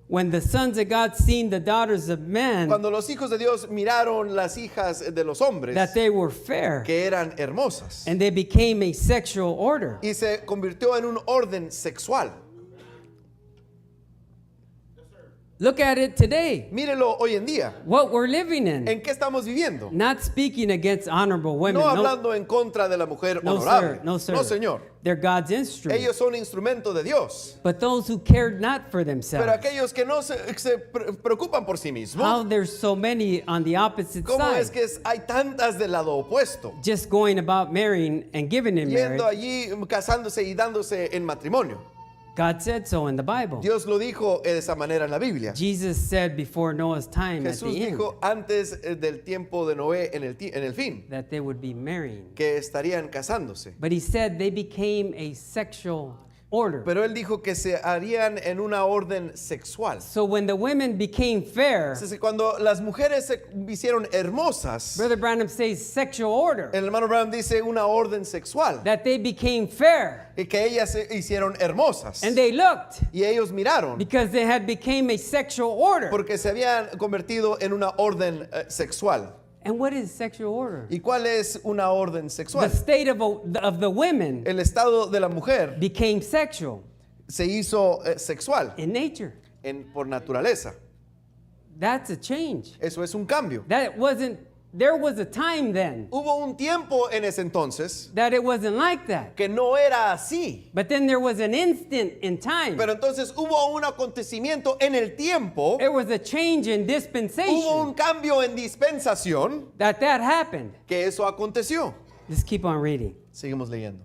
[SPEAKER 1] When the sons of God seen the daughters of men,
[SPEAKER 2] Cuando los hijos de Dios miraron las hijas de los hombres
[SPEAKER 1] that they were fair,
[SPEAKER 2] que eran hermosas
[SPEAKER 1] and they became a sexual order.
[SPEAKER 2] y se convirtió en un orden sexual.
[SPEAKER 1] Look at it today,
[SPEAKER 2] Mírelo hoy en día.
[SPEAKER 1] what we're living in.
[SPEAKER 2] ¿En qué estamos viviendo?
[SPEAKER 1] Not speaking against honorable women.
[SPEAKER 2] No hablando en contra de la mujer
[SPEAKER 1] no,
[SPEAKER 2] honorable.
[SPEAKER 1] sir. No, sir.
[SPEAKER 2] No, señor.
[SPEAKER 1] They're God's instrument.
[SPEAKER 2] Ellos son instrumento de Dios.
[SPEAKER 1] But those who cared not for themselves.
[SPEAKER 2] Pero aquellos que no se preocupan por sí mismos,
[SPEAKER 1] How there's so many on the opposite
[SPEAKER 2] ¿cómo
[SPEAKER 1] side,
[SPEAKER 2] es que hay tantas del lado opuesto?
[SPEAKER 1] just going about marrying and giving in marriage.
[SPEAKER 2] Yendo allí, casándose y dándose en matrimonio.
[SPEAKER 1] God said so in the Bible.
[SPEAKER 2] Dios lo dijo de esa manera en la Biblia.
[SPEAKER 1] Jesus said before Noah's time at
[SPEAKER 2] Jesús
[SPEAKER 1] the end
[SPEAKER 2] dijo antes del tiempo de Noé en el fin
[SPEAKER 1] that they would be marrying.
[SPEAKER 2] que estarían casándose.
[SPEAKER 1] But he said they became a sexual order.
[SPEAKER 2] Pero él dijo que se harían en una orden sexual.
[SPEAKER 1] So when the women became fair,
[SPEAKER 2] Entonces, cuando las mujeres se hicieron hermosas,
[SPEAKER 1] Brother Branham says sexual order,
[SPEAKER 2] el hermano Branham dice una orden sexual,
[SPEAKER 1] that they became fair.
[SPEAKER 2] y que ellas se hicieron hermosas.
[SPEAKER 1] And they looked
[SPEAKER 2] Y ellos miraron
[SPEAKER 1] because they had became a sexual order.
[SPEAKER 2] porque se habían convertido en una orden sexual.
[SPEAKER 1] And what is sexual order?
[SPEAKER 2] ¿Y cuál es una orden
[SPEAKER 1] The
[SPEAKER 2] sexual?
[SPEAKER 1] state of the women
[SPEAKER 2] El estado de la mujer
[SPEAKER 1] became sexual
[SPEAKER 2] se hizo sexual
[SPEAKER 1] in nature.
[SPEAKER 2] por naturaleza.
[SPEAKER 1] That's a change.
[SPEAKER 2] Eso es un cambio.
[SPEAKER 1] There was a time then
[SPEAKER 2] Hubo un tiempo en ese entonces
[SPEAKER 1] that it wasn't like that.
[SPEAKER 2] que no era así.
[SPEAKER 1] But then there was an instant in time.
[SPEAKER 2] Pero entonces hubo un acontecimiento en el tiempo,
[SPEAKER 1] There was a change in
[SPEAKER 2] hubo
[SPEAKER 1] dispensation
[SPEAKER 2] un cambio en dispensación
[SPEAKER 1] that happened.
[SPEAKER 2] que eso aconteció.
[SPEAKER 1] Just keep on reading.
[SPEAKER 2] Seguimos leyendo.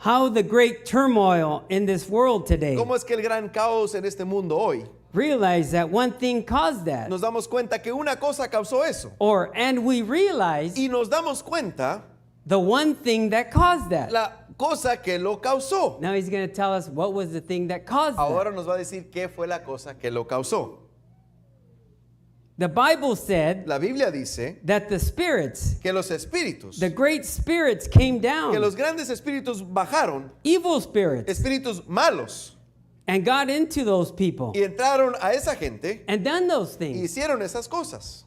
[SPEAKER 1] How the great turmoil in this world today.
[SPEAKER 2] ¿Cómo es que el gran caos en este mundo hoy?
[SPEAKER 1] Realize that one thing caused that.
[SPEAKER 2] Nos damos cuenta que una cosa causó eso.
[SPEAKER 1] And we realize
[SPEAKER 2] Y nos damos cuenta
[SPEAKER 1] the one thing that caused that.
[SPEAKER 2] la cosa que lo causó.
[SPEAKER 1] Now he's going to tell us what was the thing that caused
[SPEAKER 2] Ahora
[SPEAKER 1] that.
[SPEAKER 2] nos va a decir qué fue la cosa que lo causó.
[SPEAKER 1] The Bible said
[SPEAKER 2] La Biblia dice
[SPEAKER 1] that the spirits,
[SPEAKER 2] que los espíritus,
[SPEAKER 1] the great spirits came
[SPEAKER 2] que
[SPEAKER 1] down,
[SPEAKER 2] los grandes espíritus bajaron,
[SPEAKER 1] evil spirits,
[SPEAKER 2] espíritus malos,
[SPEAKER 1] and got into those people
[SPEAKER 2] y entraron a esa gente
[SPEAKER 1] and done those
[SPEAKER 2] y
[SPEAKER 1] things.
[SPEAKER 2] hicieron esas cosas.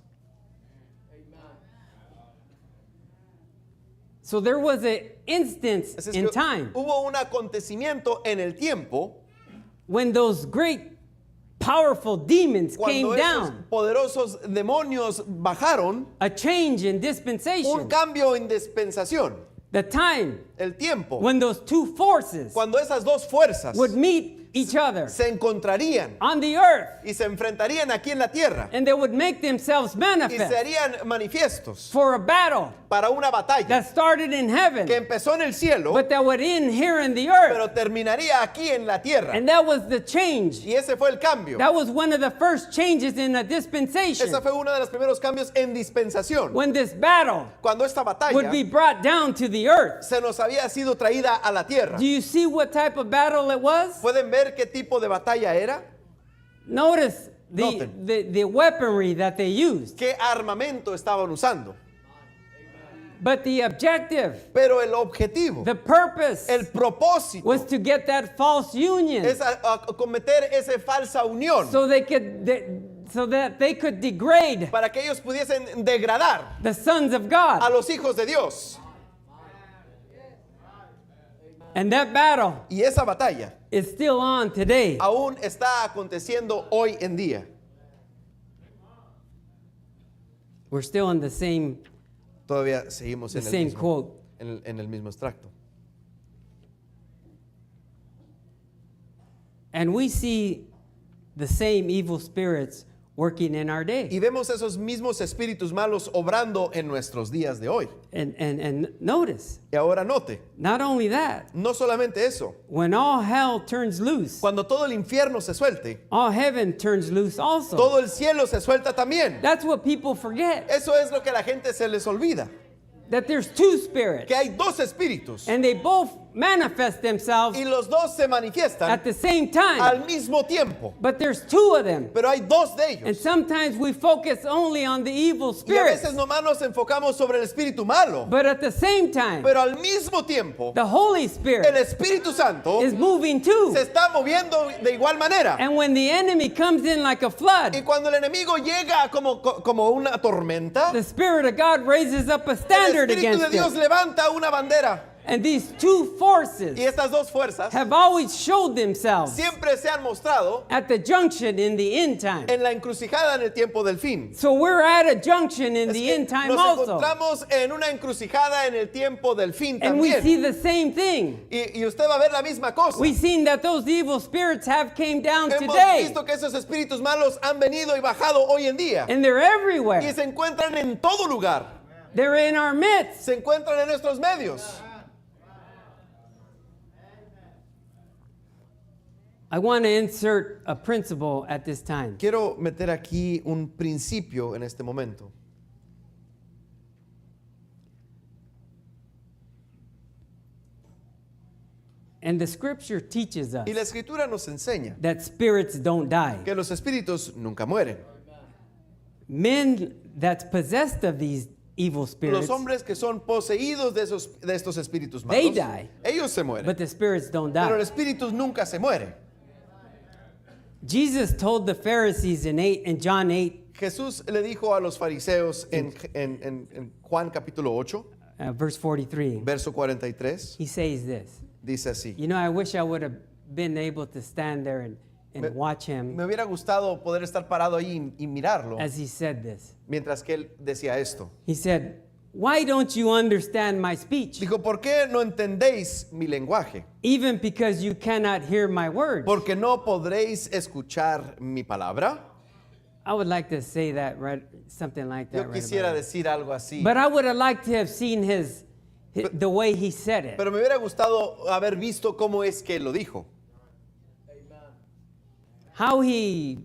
[SPEAKER 1] So there was an instance
[SPEAKER 2] Así es
[SPEAKER 1] in
[SPEAKER 2] que
[SPEAKER 1] time
[SPEAKER 2] hubo un acontecimiento en el tiempo
[SPEAKER 1] when those great powerful demons came
[SPEAKER 2] cuando esos
[SPEAKER 1] down.
[SPEAKER 2] poderosos demonios bajaron,
[SPEAKER 1] A change in
[SPEAKER 2] un
[SPEAKER 1] dispensation.
[SPEAKER 2] cambio en dispensación.
[SPEAKER 1] the time
[SPEAKER 2] el tiempo,
[SPEAKER 1] when those two forces
[SPEAKER 2] cuando esas dos fuerzas
[SPEAKER 1] would meet each other
[SPEAKER 2] se encontrarían
[SPEAKER 1] on the earth,
[SPEAKER 2] y se enfrentarían aquí en la tierra
[SPEAKER 1] and they would make themselves
[SPEAKER 2] y
[SPEAKER 1] manifest
[SPEAKER 2] serían manifiestos
[SPEAKER 1] for a battle
[SPEAKER 2] para una batalla
[SPEAKER 1] that started in heaven,
[SPEAKER 2] que empezó en el cielo,
[SPEAKER 1] but that would end here in the earth.
[SPEAKER 2] pero terminaría aquí en la tierra.
[SPEAKER 1] And that was the change.
[SPEAKER 2] Y ese fue el cambio.
[SPEAKER 1] That was one of the first changes in the dispensation,
[SPEAKER 2] Ese fue uno de los primeros cambios en dispensación.
[SPEAKER 1] when this battle
[SPEAKER 2] Cuando esta
[SPEAKER 1] would be
[SPEAKER 2] batalla
[SPEAKER 1] brought down to the earth.
[SPEAKER 2] se nos había sido traída a la tierra.
[SPEAKER 1] Do you see what type of battle it was?
[SPEAKER 2] ¿Pueden ver qué tipo de batalla era?
[SPEAKER 1] Notice
[SPEAKER 2] Noten.
[SPEAKER 1] the weaponry that they used.
[SPEAKER 2] ¿Qué armamento estaban usando?
[SPEAKER 1] But the objective,
[SPEAKER 2] Pero el objetivo,
[SPEAKER 1] the purpose,
[SPEAKER 2] el propósito
[SPEAKER 1] was to get that false union
[SPEAKER 2] es a cometer esa falsa unión
[SPEAKER 1] so so that they could degrade
[SPEAKER 2] para que ellos pudiesen degradar
[SPEAKER 1] the sons of
[SPEAKER 2] a
[SPEAKER 1] God.
[SPEAKER 2] los hijos de Dios.
[SPEAKER 1] And that battle
[SPEAKER 2] Y esa batalla
[SPEAKER 1] is still on today.
[SPEAKER 2] aún está aconteciendo hoy en día.
[SPEAKER 1] We're still in the same
[SPEAKER 2] Todavía seguimos en
[SPEAKER 1] same quote.
[SPEAKER 2] en el mismo extracto.
[SPEAKER 1] And we see the same evil spirits working in our day.
[SPEAKER 2] Y vemos esos mismos espíritus malos obrando en nuestros días de hoy.
[SPEAKER 1] And notice,
[SPEAKER 2] Y ahora note,
[SPEAKER 1] not only that,
[SPEAKER 2] no solamente eso,
[SPEAKER 1] when all hell turns loose,
[SPEAKER 2] cuando todo el infierno se suelte,
[SPEAKER 1] all heaven turns loose also.
[SPEAKER 2] todo el cielo se suelta también.
[SPEAKER 1] That's what people forget,
[SPEAKER 2] Eso es lo que a la gente se les olvida,
[SPEAKER 1] that there's two spirits,
[SPEAKER 2] que hay dos espíritus
[SPEAKER 1] and they both manifest themselves
[SPEAKER 2] y los dos se manifiestan
[SPEAKER 1] at the same time,
[SPEAKER 2] al mismo tiempo,
[SPEAKER 1] but there's two of them.
[SPEAKER 2] pero hay dos de
[SPEAKER 1] And
[SPEAKER 2] ellos.
[SPEAKER 1] sometimes we focus only on the evil
[SPEAKER 2] Y a
[SPEAKER 1] spirits,
[SPEAKER 2] veces nomás nos enfocamos sobre el espíritu malo,
[SPEAKER 1] but at the same time,
[SPEAKER 2] pero al mismo tiempo
[SPEAKER 1] the Holy
[SPEAKER 2] el
[SPEAKER 1] Spirit
[SPEAKER 2] Espíritu Santo
[SPEAKER 1] is moving too.
[SPEAKER 2] se está moviendo de igual manera.
[SPEAKER 1] And when the enemy comes in like a flood,
[SPEAKER 2] Y cuando el enemigo llega como una tormenta,
[SPEAKER 1] the Spirit of God raises up a
[SPEAKER 2] el
[SPEAKER 1] standard
[SPEAKER 2] Espíritu de
[SPEAKER 1] against
[SPEAKER 2] Dios
[SPEAKER 1] it.
[SPEAKER 2] levanta una bandera.
[SPEAKER 1] And these two forces
[SPEAKER 2] Y estas dos fuerzas
[SPEAKER 1] have always showed themselves
[SPEAKER 2] siempre se han mostrado
[SPEAKER 1] at the junction in the end time.
[SPEAKER 2] en la encrucijada en el tiempo del fin.
[SPEAKER 1] So we're at a junction in
[SPEAKER 2] Es
[SPEAKER 1] the
[SPEAKER 2] que
[SPEAKER 1] end time
[SPEAKER 2] nos
[SPEAKER 1] also.
[SPEAKER 2] encontramos en una encrucijada en el tiempo del fin
[SPEAKER 1] And we
[SPEAKER 2] también.
[SPEAKER 1] see the same thing.
[SPEAKER 2] Y usted va a ver la misma cosa.
[SPEAKER 1] We've seen that those evil spirits have came down
[SPEAKER 2] Hemos
[SPEAKER 1] today.
[SPEAKER 2] visto que esos espíritus malos han venido y bajado hoy en día.
[SPEAKER 1] And they're
[SPEAKER 2] Y
[SPEAKER 1] everywhere.
[SPEAKER 2] se encuentran en todo lugar.
[SPEAKER 1] They're in our midst.
[SPEAKER 2] Se encuentran en nuestros medios.
[SPEAKER 1] I want to insert a principle at this time.
[SPEAKER 2] Quiero meter aquí un principio en este momento.
[SPEAKER 1] And the scripture teaches us
[SPEAKER 2] Y la escritura nos enseña
[SPEAKER 1] that spirits don't die.
[SPEAKER 2] que los espíritus nunca mueren.
[SPEAKER 1] Men that's possessed of these evil spirits,
[SPEAKER 2] Los hombres que son poseídos de estos espíritus
[SPEAKER 1] They
[SPEAKER 2] malos,
[SPEAKER 1] die.
[SPEAKER 2] ellos se mueren.
[SPEAKER 1] but the spirits don't
[SPEAKER 2] Pero el
[SPEAKER 1] die.
[SPEAKER 2] espíritu nunca se muere.
[SPEAKER 1] Jesus told the Pharisees in John 8,
[SPEAKER 2] Jesús le dijo a los fariseos en Juan capítulo 8,
[SPEAKER 1] verse 43,
[SPEAKER 2] verso 43,
[SPEAKER 1] he says this.
[SPEAKER 2] dice así.
[SPEAKER 1] You know, I wish I would have been able to stand there and watch him
[SPEAKER 2] Me hubiera gustado poder estar parado ahí y mirarlo
[SPEAKER 1] as he said this.
[SPEAKER 2] mientras que él decía esto.
[SPEAKER 1] He said, why don't you understand my speech?
[SPEAKER 2] Dijo, ¿por qué no entendéis mi lenguaje?
[SPEAKER 1] Even because you cannot hear my words.
[SPEAKER 2] Porque no podréis escuchar mi palabra.
[SPEAKER 1] I would like to say that, right, something like that.
[SPEAKER 2] Yo
[SPEAKER 1] right
[SPEAKER 2] quisiera
[SPEAKER 1] about
[SPEAKER 2] decir algo así,
[SPEAKER 1] it. But I would have liked to have seen the way he said it.
[SPEAKER 2] pero me hubiera gustado haber visto cómo es que lo dijo.
[SPEAKER 1] How he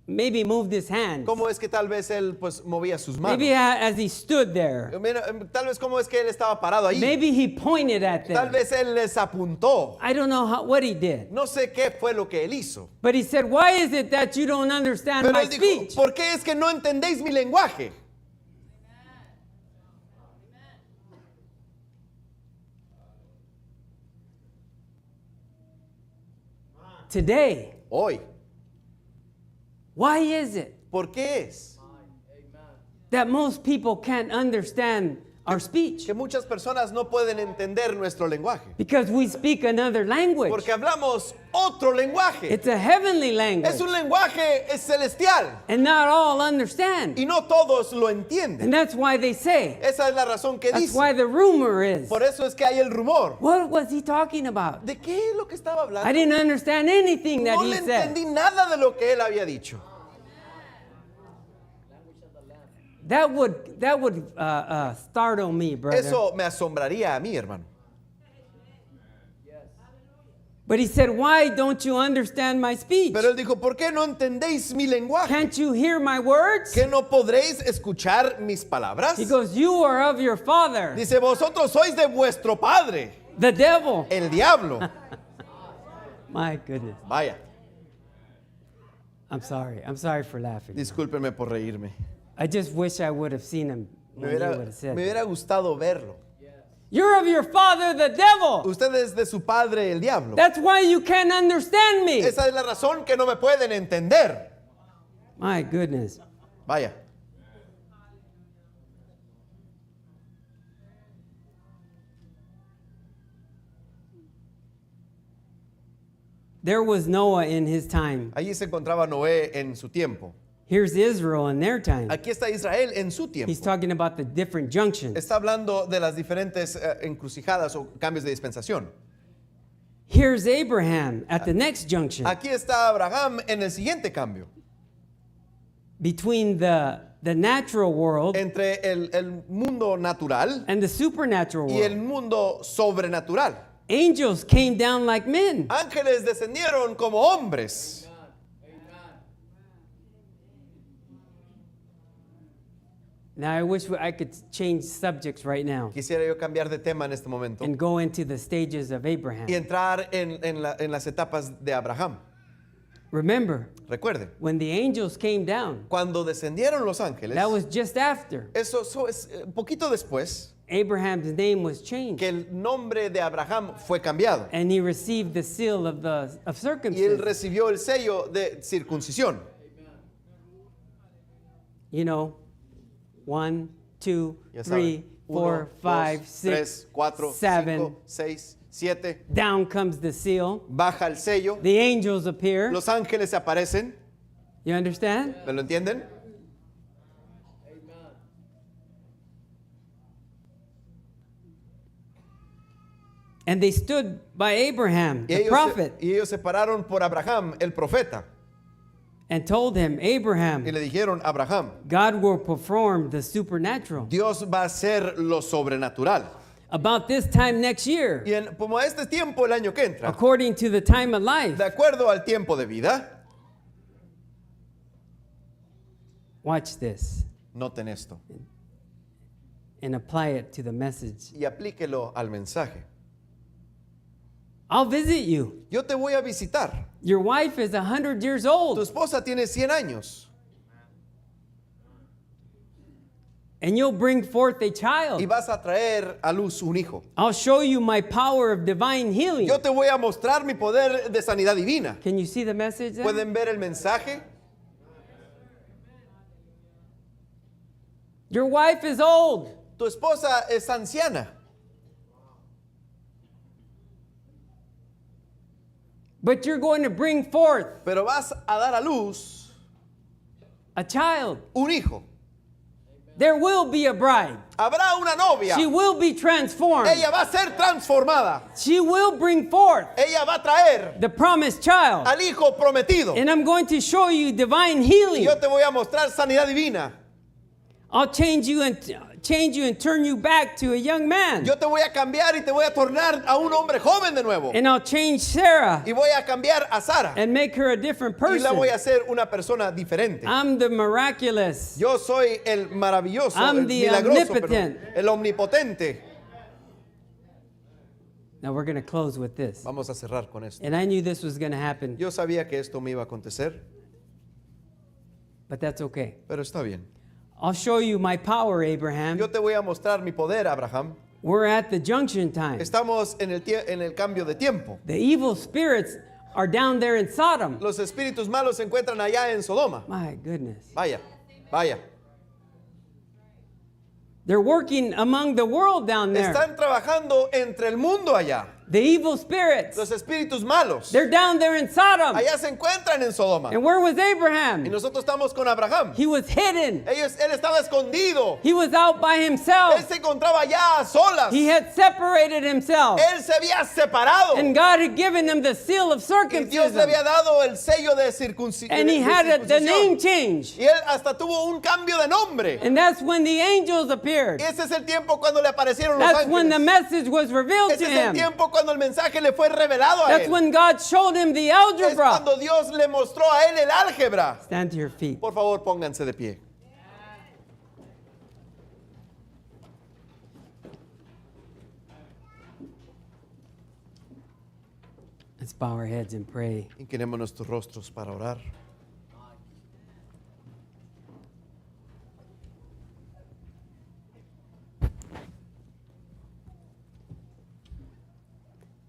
[SPEAKER 1] maybe moved his hands.
[SPEAKER 2] Cómo es que tal vez él pues movía sus manos.
[SPEAKER 1] Maybe as he stood there.
[SPEAKER 2] Mira, tal vez cómo es que él estaba parado ahí.
[SPEAKER 1] Maybe he pointed at
[SPEAKER 2] Tal
[SPEAKER 1] them.
[SPEAKER 2] vez él les apuntó.
[SPEAKER 1] I don't know what he did.
[SPEAKER 2] No sé qué fue lo que él hizo.
[SPEAKER 1] But he said, why is it that you don't understand
[SPEAKER 2] Pero
[SPEAKER 1] my
[SPEAKER 2] él dijo,
[SPEAKER 1] speech?
[SPEAKER 2] ¿por qué es que no entendéis mi lenguaje?
[SPEAKER 1] Today,
[SPEAKER 2] Hoy.
[SPEAKER 1] why is it
[SPEAKER 2] ¿Por qué es
[SPEAKER 1] that most people can't understand our speech
[SPEAKER 2] que muchas personas no pueden entender nuestro lenguaje.
[SPEAKER 1] because we speak another language.
[SPEAKER 2] Porque hablamos otro lenguaje.
[SPEAKER 1] It's a heavenly language,
[SPEAKER 2] Es un lenguaje celestial
[SPEAKER 1] and not all understand.
[SPEAKER 2] y no todos lo entienden.
[SPEAKER 1] And that's why they say,
[SPEAKER 2] Esa es la razón que
[SPEAKER 1] that's
[SPEAKER 2] dice.
[SPEAKER 1] why the rumor is,
[SPEAKER 2] Por eso es que hay el rumor.
[SPEAKER 1] what was he talking about?
[SPEAKER 2] ¿De qué es lo que estaba hablando?
[SPEAKER 1] I didn't understand anything that
[SPEAKER 2] No
[SPEAKER 1] he
[SPEAKER 2] le
[SPEAKER 1] said.
[SPEAKER 2] entendí nada de lo que él había dicho.
[SPEAKER 1] That would startle me, brother.
[SPEAKER 2] Eso me asombraría a mí, hermano.
[SPEAKER 1] But he said, why don't you understand my speech?
[SPEAKER 2] Pero él dijo, ¿por qué no entendéis mi lenguaje?
[SPEAKER 1] Can't you hear my words?
[SPEAKER 2] ¿Que no podréis escuchar mis palabras?
[SPEAKER 1] He goes, you are of your father,
[SPEAKER 2] Dice, vosotros sois de vuestro padre,
[SPEAKER 1] the devil.
[SPEAKER 2] el diablo.
[SPEAKER 1] My goodness.
[SPEAKER 2] Vaya,
[SPEAKER 1] I'm sorry for laughing.
[SPEAKER 2] discúlpenme por reírme.
[SPEAKER 1] I just wish I would have seen him
[SPEAKER 2] Me
[SPEAKER 1] when he
[SPEAKER 2] hubiera,
[SPEAKER 1] would have said
[SPEAKER 2] me
[SPEAKER 1] that.
[SPEAKER 2] hubiera gustado verlo.
[SPEAKER 1] You're of your father, the devil.
[SPEAKER 2] Usted es de su padre, el diablo.
[SPEAKER 1] That's why you can't understand me.
[SPEAKER 2] Esa es la razón que no me pueden entender.
[SPEAKER 1] My goodness.
[SPEAKER 2] Vaya.
[SPEAKER 1] There was Noah in his time.
[SPEAKER 2] Allí se encontraba Noé en su tiempo.
[SPEAKER 1] Here's Israel in their time.
[SPEAKER 2] Aquí está Israel en su tiempo.
[SPEAKER 1] He's talking about the different junctions.
[SPEAKER 2] Está hablando de las diferentes encrucijadas o cambios de dispensación.
[SPEAKER 1] Here's Abraham at the next junction
[SPEAKER 2] Aquí está Abraham en el siguiente cambio.
[SPEAKER 1] between the natural world
[SPEAKER 2] Entre el mundo natural
[SPEAKER 1] and the supernatural
[SPEAKER 2] y el
[SPEAKER 1] world.
[SPEAKER 2] mundo sobrenatural.
[SPEAKER 1] Angels came down like men.
[SPEAKER 2] Ángeles descendieron como hombres.
[SPEAKER 1] Now I wish I could change subjects right now
[SPEAKER 2] Quisiera yo cambiar de tema en este momento
[SPEAKER 1] and go into the stages of Abraham.
[SPEAKER 2] y entrar en las etapas de Abraham.
[SPEAKER 1] Remember,
[SPEAKER 2] Recuerden,
[SPEAKER 1] when the angels came down,
[SPEAKER 2] cuando descendieron los ángeles,
[SPEAKER 1] that was just after
[SPEAKER 2] eso es poquito después
[SPEAKER 1] Abraham's name was changed
[SPEAKER 2] que el nombre de Abraham fue cambiado
[SPEAKER 1] and he received the seal of
[SPEAKER 2] y él
[SPEAKER 1] circumcision.
[SPEAKER 2] recibió el sello de circuncisión.
[SPEAKER 1] You know, 1, 2,
[SPEAKER 2] Ya
[SPEAKER 1] 3,
[SPEAKER 2] saben,
[SPEAKER 1] 4, 5, 6,
[SPEAKER 2] 4,
[SPEAKER 1] 7.
[SPEAKER 2] 5, 6, 7.
[SPEAKER 1] Down comes the seal.
[SPEAKER 2] Baja el sello.
[SPEAKER 1] The angels appear.
[SPEAKER 2] Los ángeles se aparecen.
[SPEAKER 1] You understand?
[SPEAKER 2] ¿Me lo entienden?
[SPEAKER 1] And they stood by Abraham,
[SPEAKER 2] Y
[SPEAKER 1] the prophet,
[SPEAKER 2] ellos se pararon por Abraham, el profeta.
[SPEAKER 1] and told him,
[SPEAKER 2] Y
[SPEAKER 1] Abraham,
[SPEAKER 2] le dijeron, Abraham,
[SPEAKER 1] God will perform the supernatural.
[SPEAKER 2] Dios va a hacer lo sobrenatural.
[SPEAKER 1] About this time next year,
[SPEAKER 2] Y como a este tiempo, el año que entra,
[SPEAKER 1] according to the time of life.
[SPEAKER 2] de acuerdo al tiempo de vida,
[SPEAKER 1] Watch this
[SPEAKER 2] noten esto
[SPEAKER 1] and apply it to the message.
[SPEAKER 2] y aplíquelo al mensaje.
[SPEAKER 1] I'll visit you.
[SPEAKER 2] Yo te voy a visitar.
[SPEAKER 1] Your wife is 100 years
[SPEAKER 2] Tu
[SPEAKER 1] old,
[SPEAKER 2] esposa tiene 100 años
[SPEAKER 1] and you'll bring forth a
[SPEAKER 2] y
[SPEAKER 1] child.
[SPEAKER 2] vas a traer a luz un hijo.
[SPEAKER 1] I'll show you my power of divine healing.
[SPEAKER 2] Yo te voy a mostrar mi poder de sanidad divina.
[SPEAKER 1] Can you see the message there?
[SPEAKER 2] ¿Pueden ver el mensaje?
[SPEAKER 1] Your wife is old.
[SPEAKER 2] Tu esposa es anciana,
[SPEAKER 1] But you're going to bring forth
[SPEAKER 2] pero vas a dar a luz
[SPEAKER 1] a child.
[SPEAKER 2] un hijo.
[SPEAKER 1] There will be a bride.
[SPEAKER 2] Habrá una novia.
[SPEAKER 1] She will be transformed.
[SPEAKER 2] Ella va a ser transformada.
[SPEAKER 1] She will bring forth
[SPEAKER 2] Ella va a traer
[SPEAKER 1] the promised child.
[SPEAKER 2] al hijo prometido.
[SPEAKER 1] And I'm going to show you divine
[SPEAKER 2] Y
[SPEAKER 1] healing.
[SPEAKER 2] yo te voy a mostrar sanidad divina.
[SPEAKER 1] I'll change you and turn you back to a young man.
[SPEAKER 2] Yo te voy a cambiar y te voy a tornar a un hombre joven de nuevo.
[SPEAKER 1] And I'll change Sarah
[SPEAKER 2] Y voy a cambiar a Sara.
[SPEAKER 1] and make her a different
[SPEAKER 2] Y la voy a
[SPEAKER 1] person.
[SPEAKER 2] hacer una persona diferente.
[SPEAKER 1] I'm the miraculous.
[SPEAKER 2] Yo soy el maravilloso,
[SPEAKER 1] I'm
[SPEAKER 2] el
[SPEAKER 1] the
[SPEAKER 2] milagroso,
[SPEAKER 1] omnipotent.
[SPEAKER 2] el omnipotente.
[SPEAKER 1] Now we're going to close with this.
[SPEAKER 2] Vamos a cerrar con esto.
[SPEAKER 1] And I knew this was going to happen,
[SPEAKER 2] Yo sabía que esto me iba a acontecer,
[SPEAKER 1] but that's okay.
[SPEAKER 2] pero está bien.
[SPEAKER 1] I'll show you my power, Abraham.
[SPEAKER 2] Yo te voy a mostrar mi poder, Abraham.
[SPEAKER 1] We're at the junction time.
[SPEAKER 2] Estamos en el cambio de tiempo.
[SPEAKER 1] The evil spirits are down there in Sodom.
[SPEAKER 2] Los espíritus malos se encuentran allá en Sodoma.
[SPEAKER 1] My goodness.
[SPEAKER 2] Vaya, vaya.
[SPEAKER 1] They're working among the world down there.
[SPEAKER 2] Están trabajando entre el mundo allá.
[SPEAKER 1] The evil spirits.
[SPEAKER 2] Los espíritus malos.
[SPEAKER 1] They're down there in Sodom.
[SPEAKER 2] Allá se encuentran en Sodoma.
[SPEAKER 1] And where was
[SPEAKER 2] Y
[SPEAKER 1] Abraham?
[SPEAKER 2] nosotros estamos con Abraham.
[SPEAKER 1] He was hidden.
[SPEAKER 2] Él estaba escondido.
[SPEAKER 1] He was out by
[SPEAKER 2] Él
[SPEAKER 1] himself.
[SPEAKER 2] se encontraba allá a solas.
[SPEAKER 1] He had separated himself.
[SPEAKER 2] Él se había separado.
[SPEAKER 1] And God had given him the seal of
[SPEAKER 2] Y Dios le
[SPEAKER 1] circumcision.
[SPEAKER 2] había dado el sello de circuncisión.
[SPEAKER 1] And he had the name change.
[SPEAKER 2] Y él hasta tuvo un cambio de nombre.
[SPEAKER 1] And that's when the angels appeared.
[SPEAKER 2] Ese es el tiempo cuando le aparecieron los
[SPEAKER 1] That's when the
[SPEAKER 2] ángeles.
[SPEAKER 1] message was revealed
[SPEAKER 2] Ese
[SPEAKER 1] to
[SPEAKER 2] es el
[SPEAKER 1] him.
[SPEAKER 2] tiempo cuando el mensaje le fue revelado a
[SPEAKER 1] That's
[SPEAKER 2] él.
[SPEAKER 1] when God showed him the
[SPEAKER 2] Es
[SPEAKER 1] algebra.
[SPEAKER 2] cuando Dios le mostró a él el álgebra.
[SPEAKER 1] Stand to your feet.
[SPEAKER 2] Por favor, pónganse de pie.
[SPEAKER 1] Let's bow our heads and pray.
[SPEAKER 2] Inclinemos nuestros rostros para orar.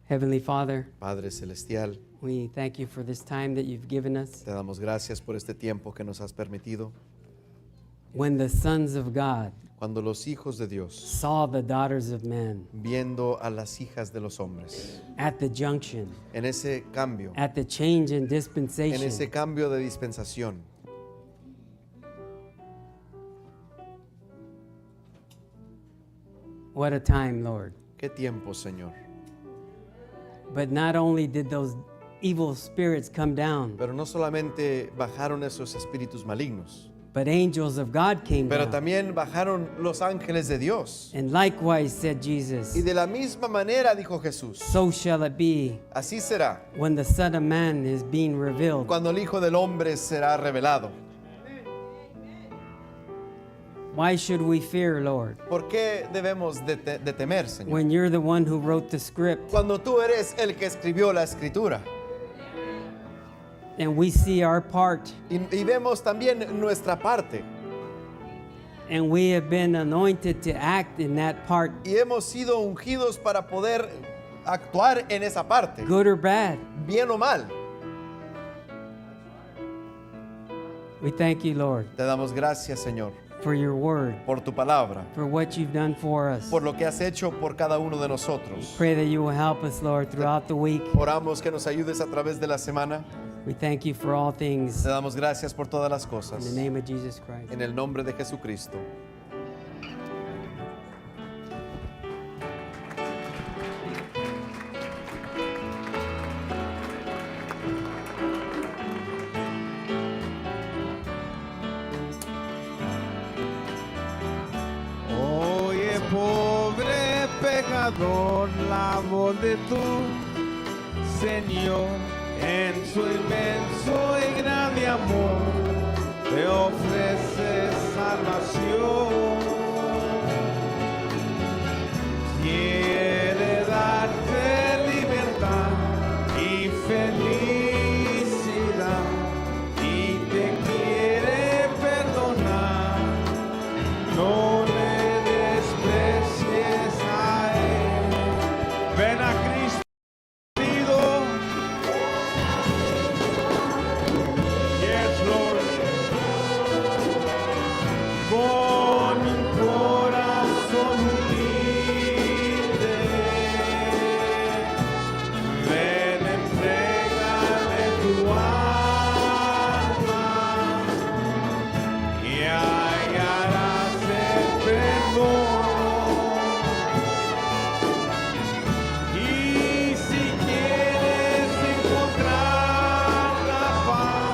[SPEAKER 1] Heavenly Father,
[SPEAKER 2] Padre Celestial,
[SPEAKER 1] we thank you for this time that you've given us.
[SPEAKER 2] te damos gracias por este tiempo que nos has permitido.
[SPEAKER 1] When the sons of God
[SPEAKER 2] Cuando los hijos de Dios,
[SPEAKER 1] saw the daughters of men
[SPEAKER 2] viendo a las hijas de los hombres,
[SPEAKER 1] at the junction,
[SPEAKER 2] en ese cambio,
[SPEAKER 1] at the change in
[SPEAKER 2] en
[SPEAKER 1] dispensation,
[SPEAKER 2] ese cambio de dispensación,
[SPEAKER 1] what a time, Lord.
[SPEAKER 2] qué tiempo, Señor.
[SPEAKER 1] But not only did those evil spirits come down,
[SPEAKER 2] Pero no solamente bajaron esos espíritus malignos,
[SPEAKER 1] but angels of God came
[SPEAKER 2] pero
[SPEAKER 1] down.
[SPEAKER 2] también bajaron los ángeles de Dios.
[SPEAKER 1] And likewise, said Jesus,
[SPEAKER 2] Y de la misma manera dijo Jesús,
[SPEAKER 1] so shall it be
[SPEAKER 2] así será
[SPEAKER 1] when the Son of Man is being revealed.
[SPEAKER 2] cuando el Hijo del Hombre será revelado.
[SPEAKER 1] Why should we fear, Lord,
[SPEAKER 2] ¿Por qué debemos de temer, Señor?
[SPEAKER 1] when you're the one who wrote the script
[SPEAKER 2] Cuando tú eres el que escribió la escritura
[SPEAKER 1] and we see our part
[SPEAKER 2] y vemos también nuestra parte
[SPEAKER 1] and we have been anointed to act in that part,
[SPEAKER 2] y hemos sido ungidos para poder actuar en esa parte,
[SPEAKER 1] good or bad?
[SPEAKER 2] bien o mal?
[SPEAKER 1] We thank you, Lord,
[SPEAKER 2] Te damos gracias, Señor,
[SPEAKER 1] for your word,
[SPEAKER 2] por tu palabra,
[SPEAKER 1] for what you've done for us.
[SPEAKER 2] por lo que has hecho por cada uno de nosotros.
[SPEAKER 1] Pray that you will help us, Lord, throughout the week.
[SPEAKER 2] Oramos que nos ayudes a través de la semana.
[SPEAKER 1] We thank you for all things.
[SPEAKER 2] Te damos gracias por todas las
[SPEAKER 1] In
[SPEAKER 2] cosas.
[SPEAKER 1] the name of Jesus Christ.
[SPEAKER 2] En el nombre de Jesucristo.
[SPEAKER 4] Oye, pobre pecador, la voz de tu Señor, en su inmenso y grande amor, te ofrece salvación.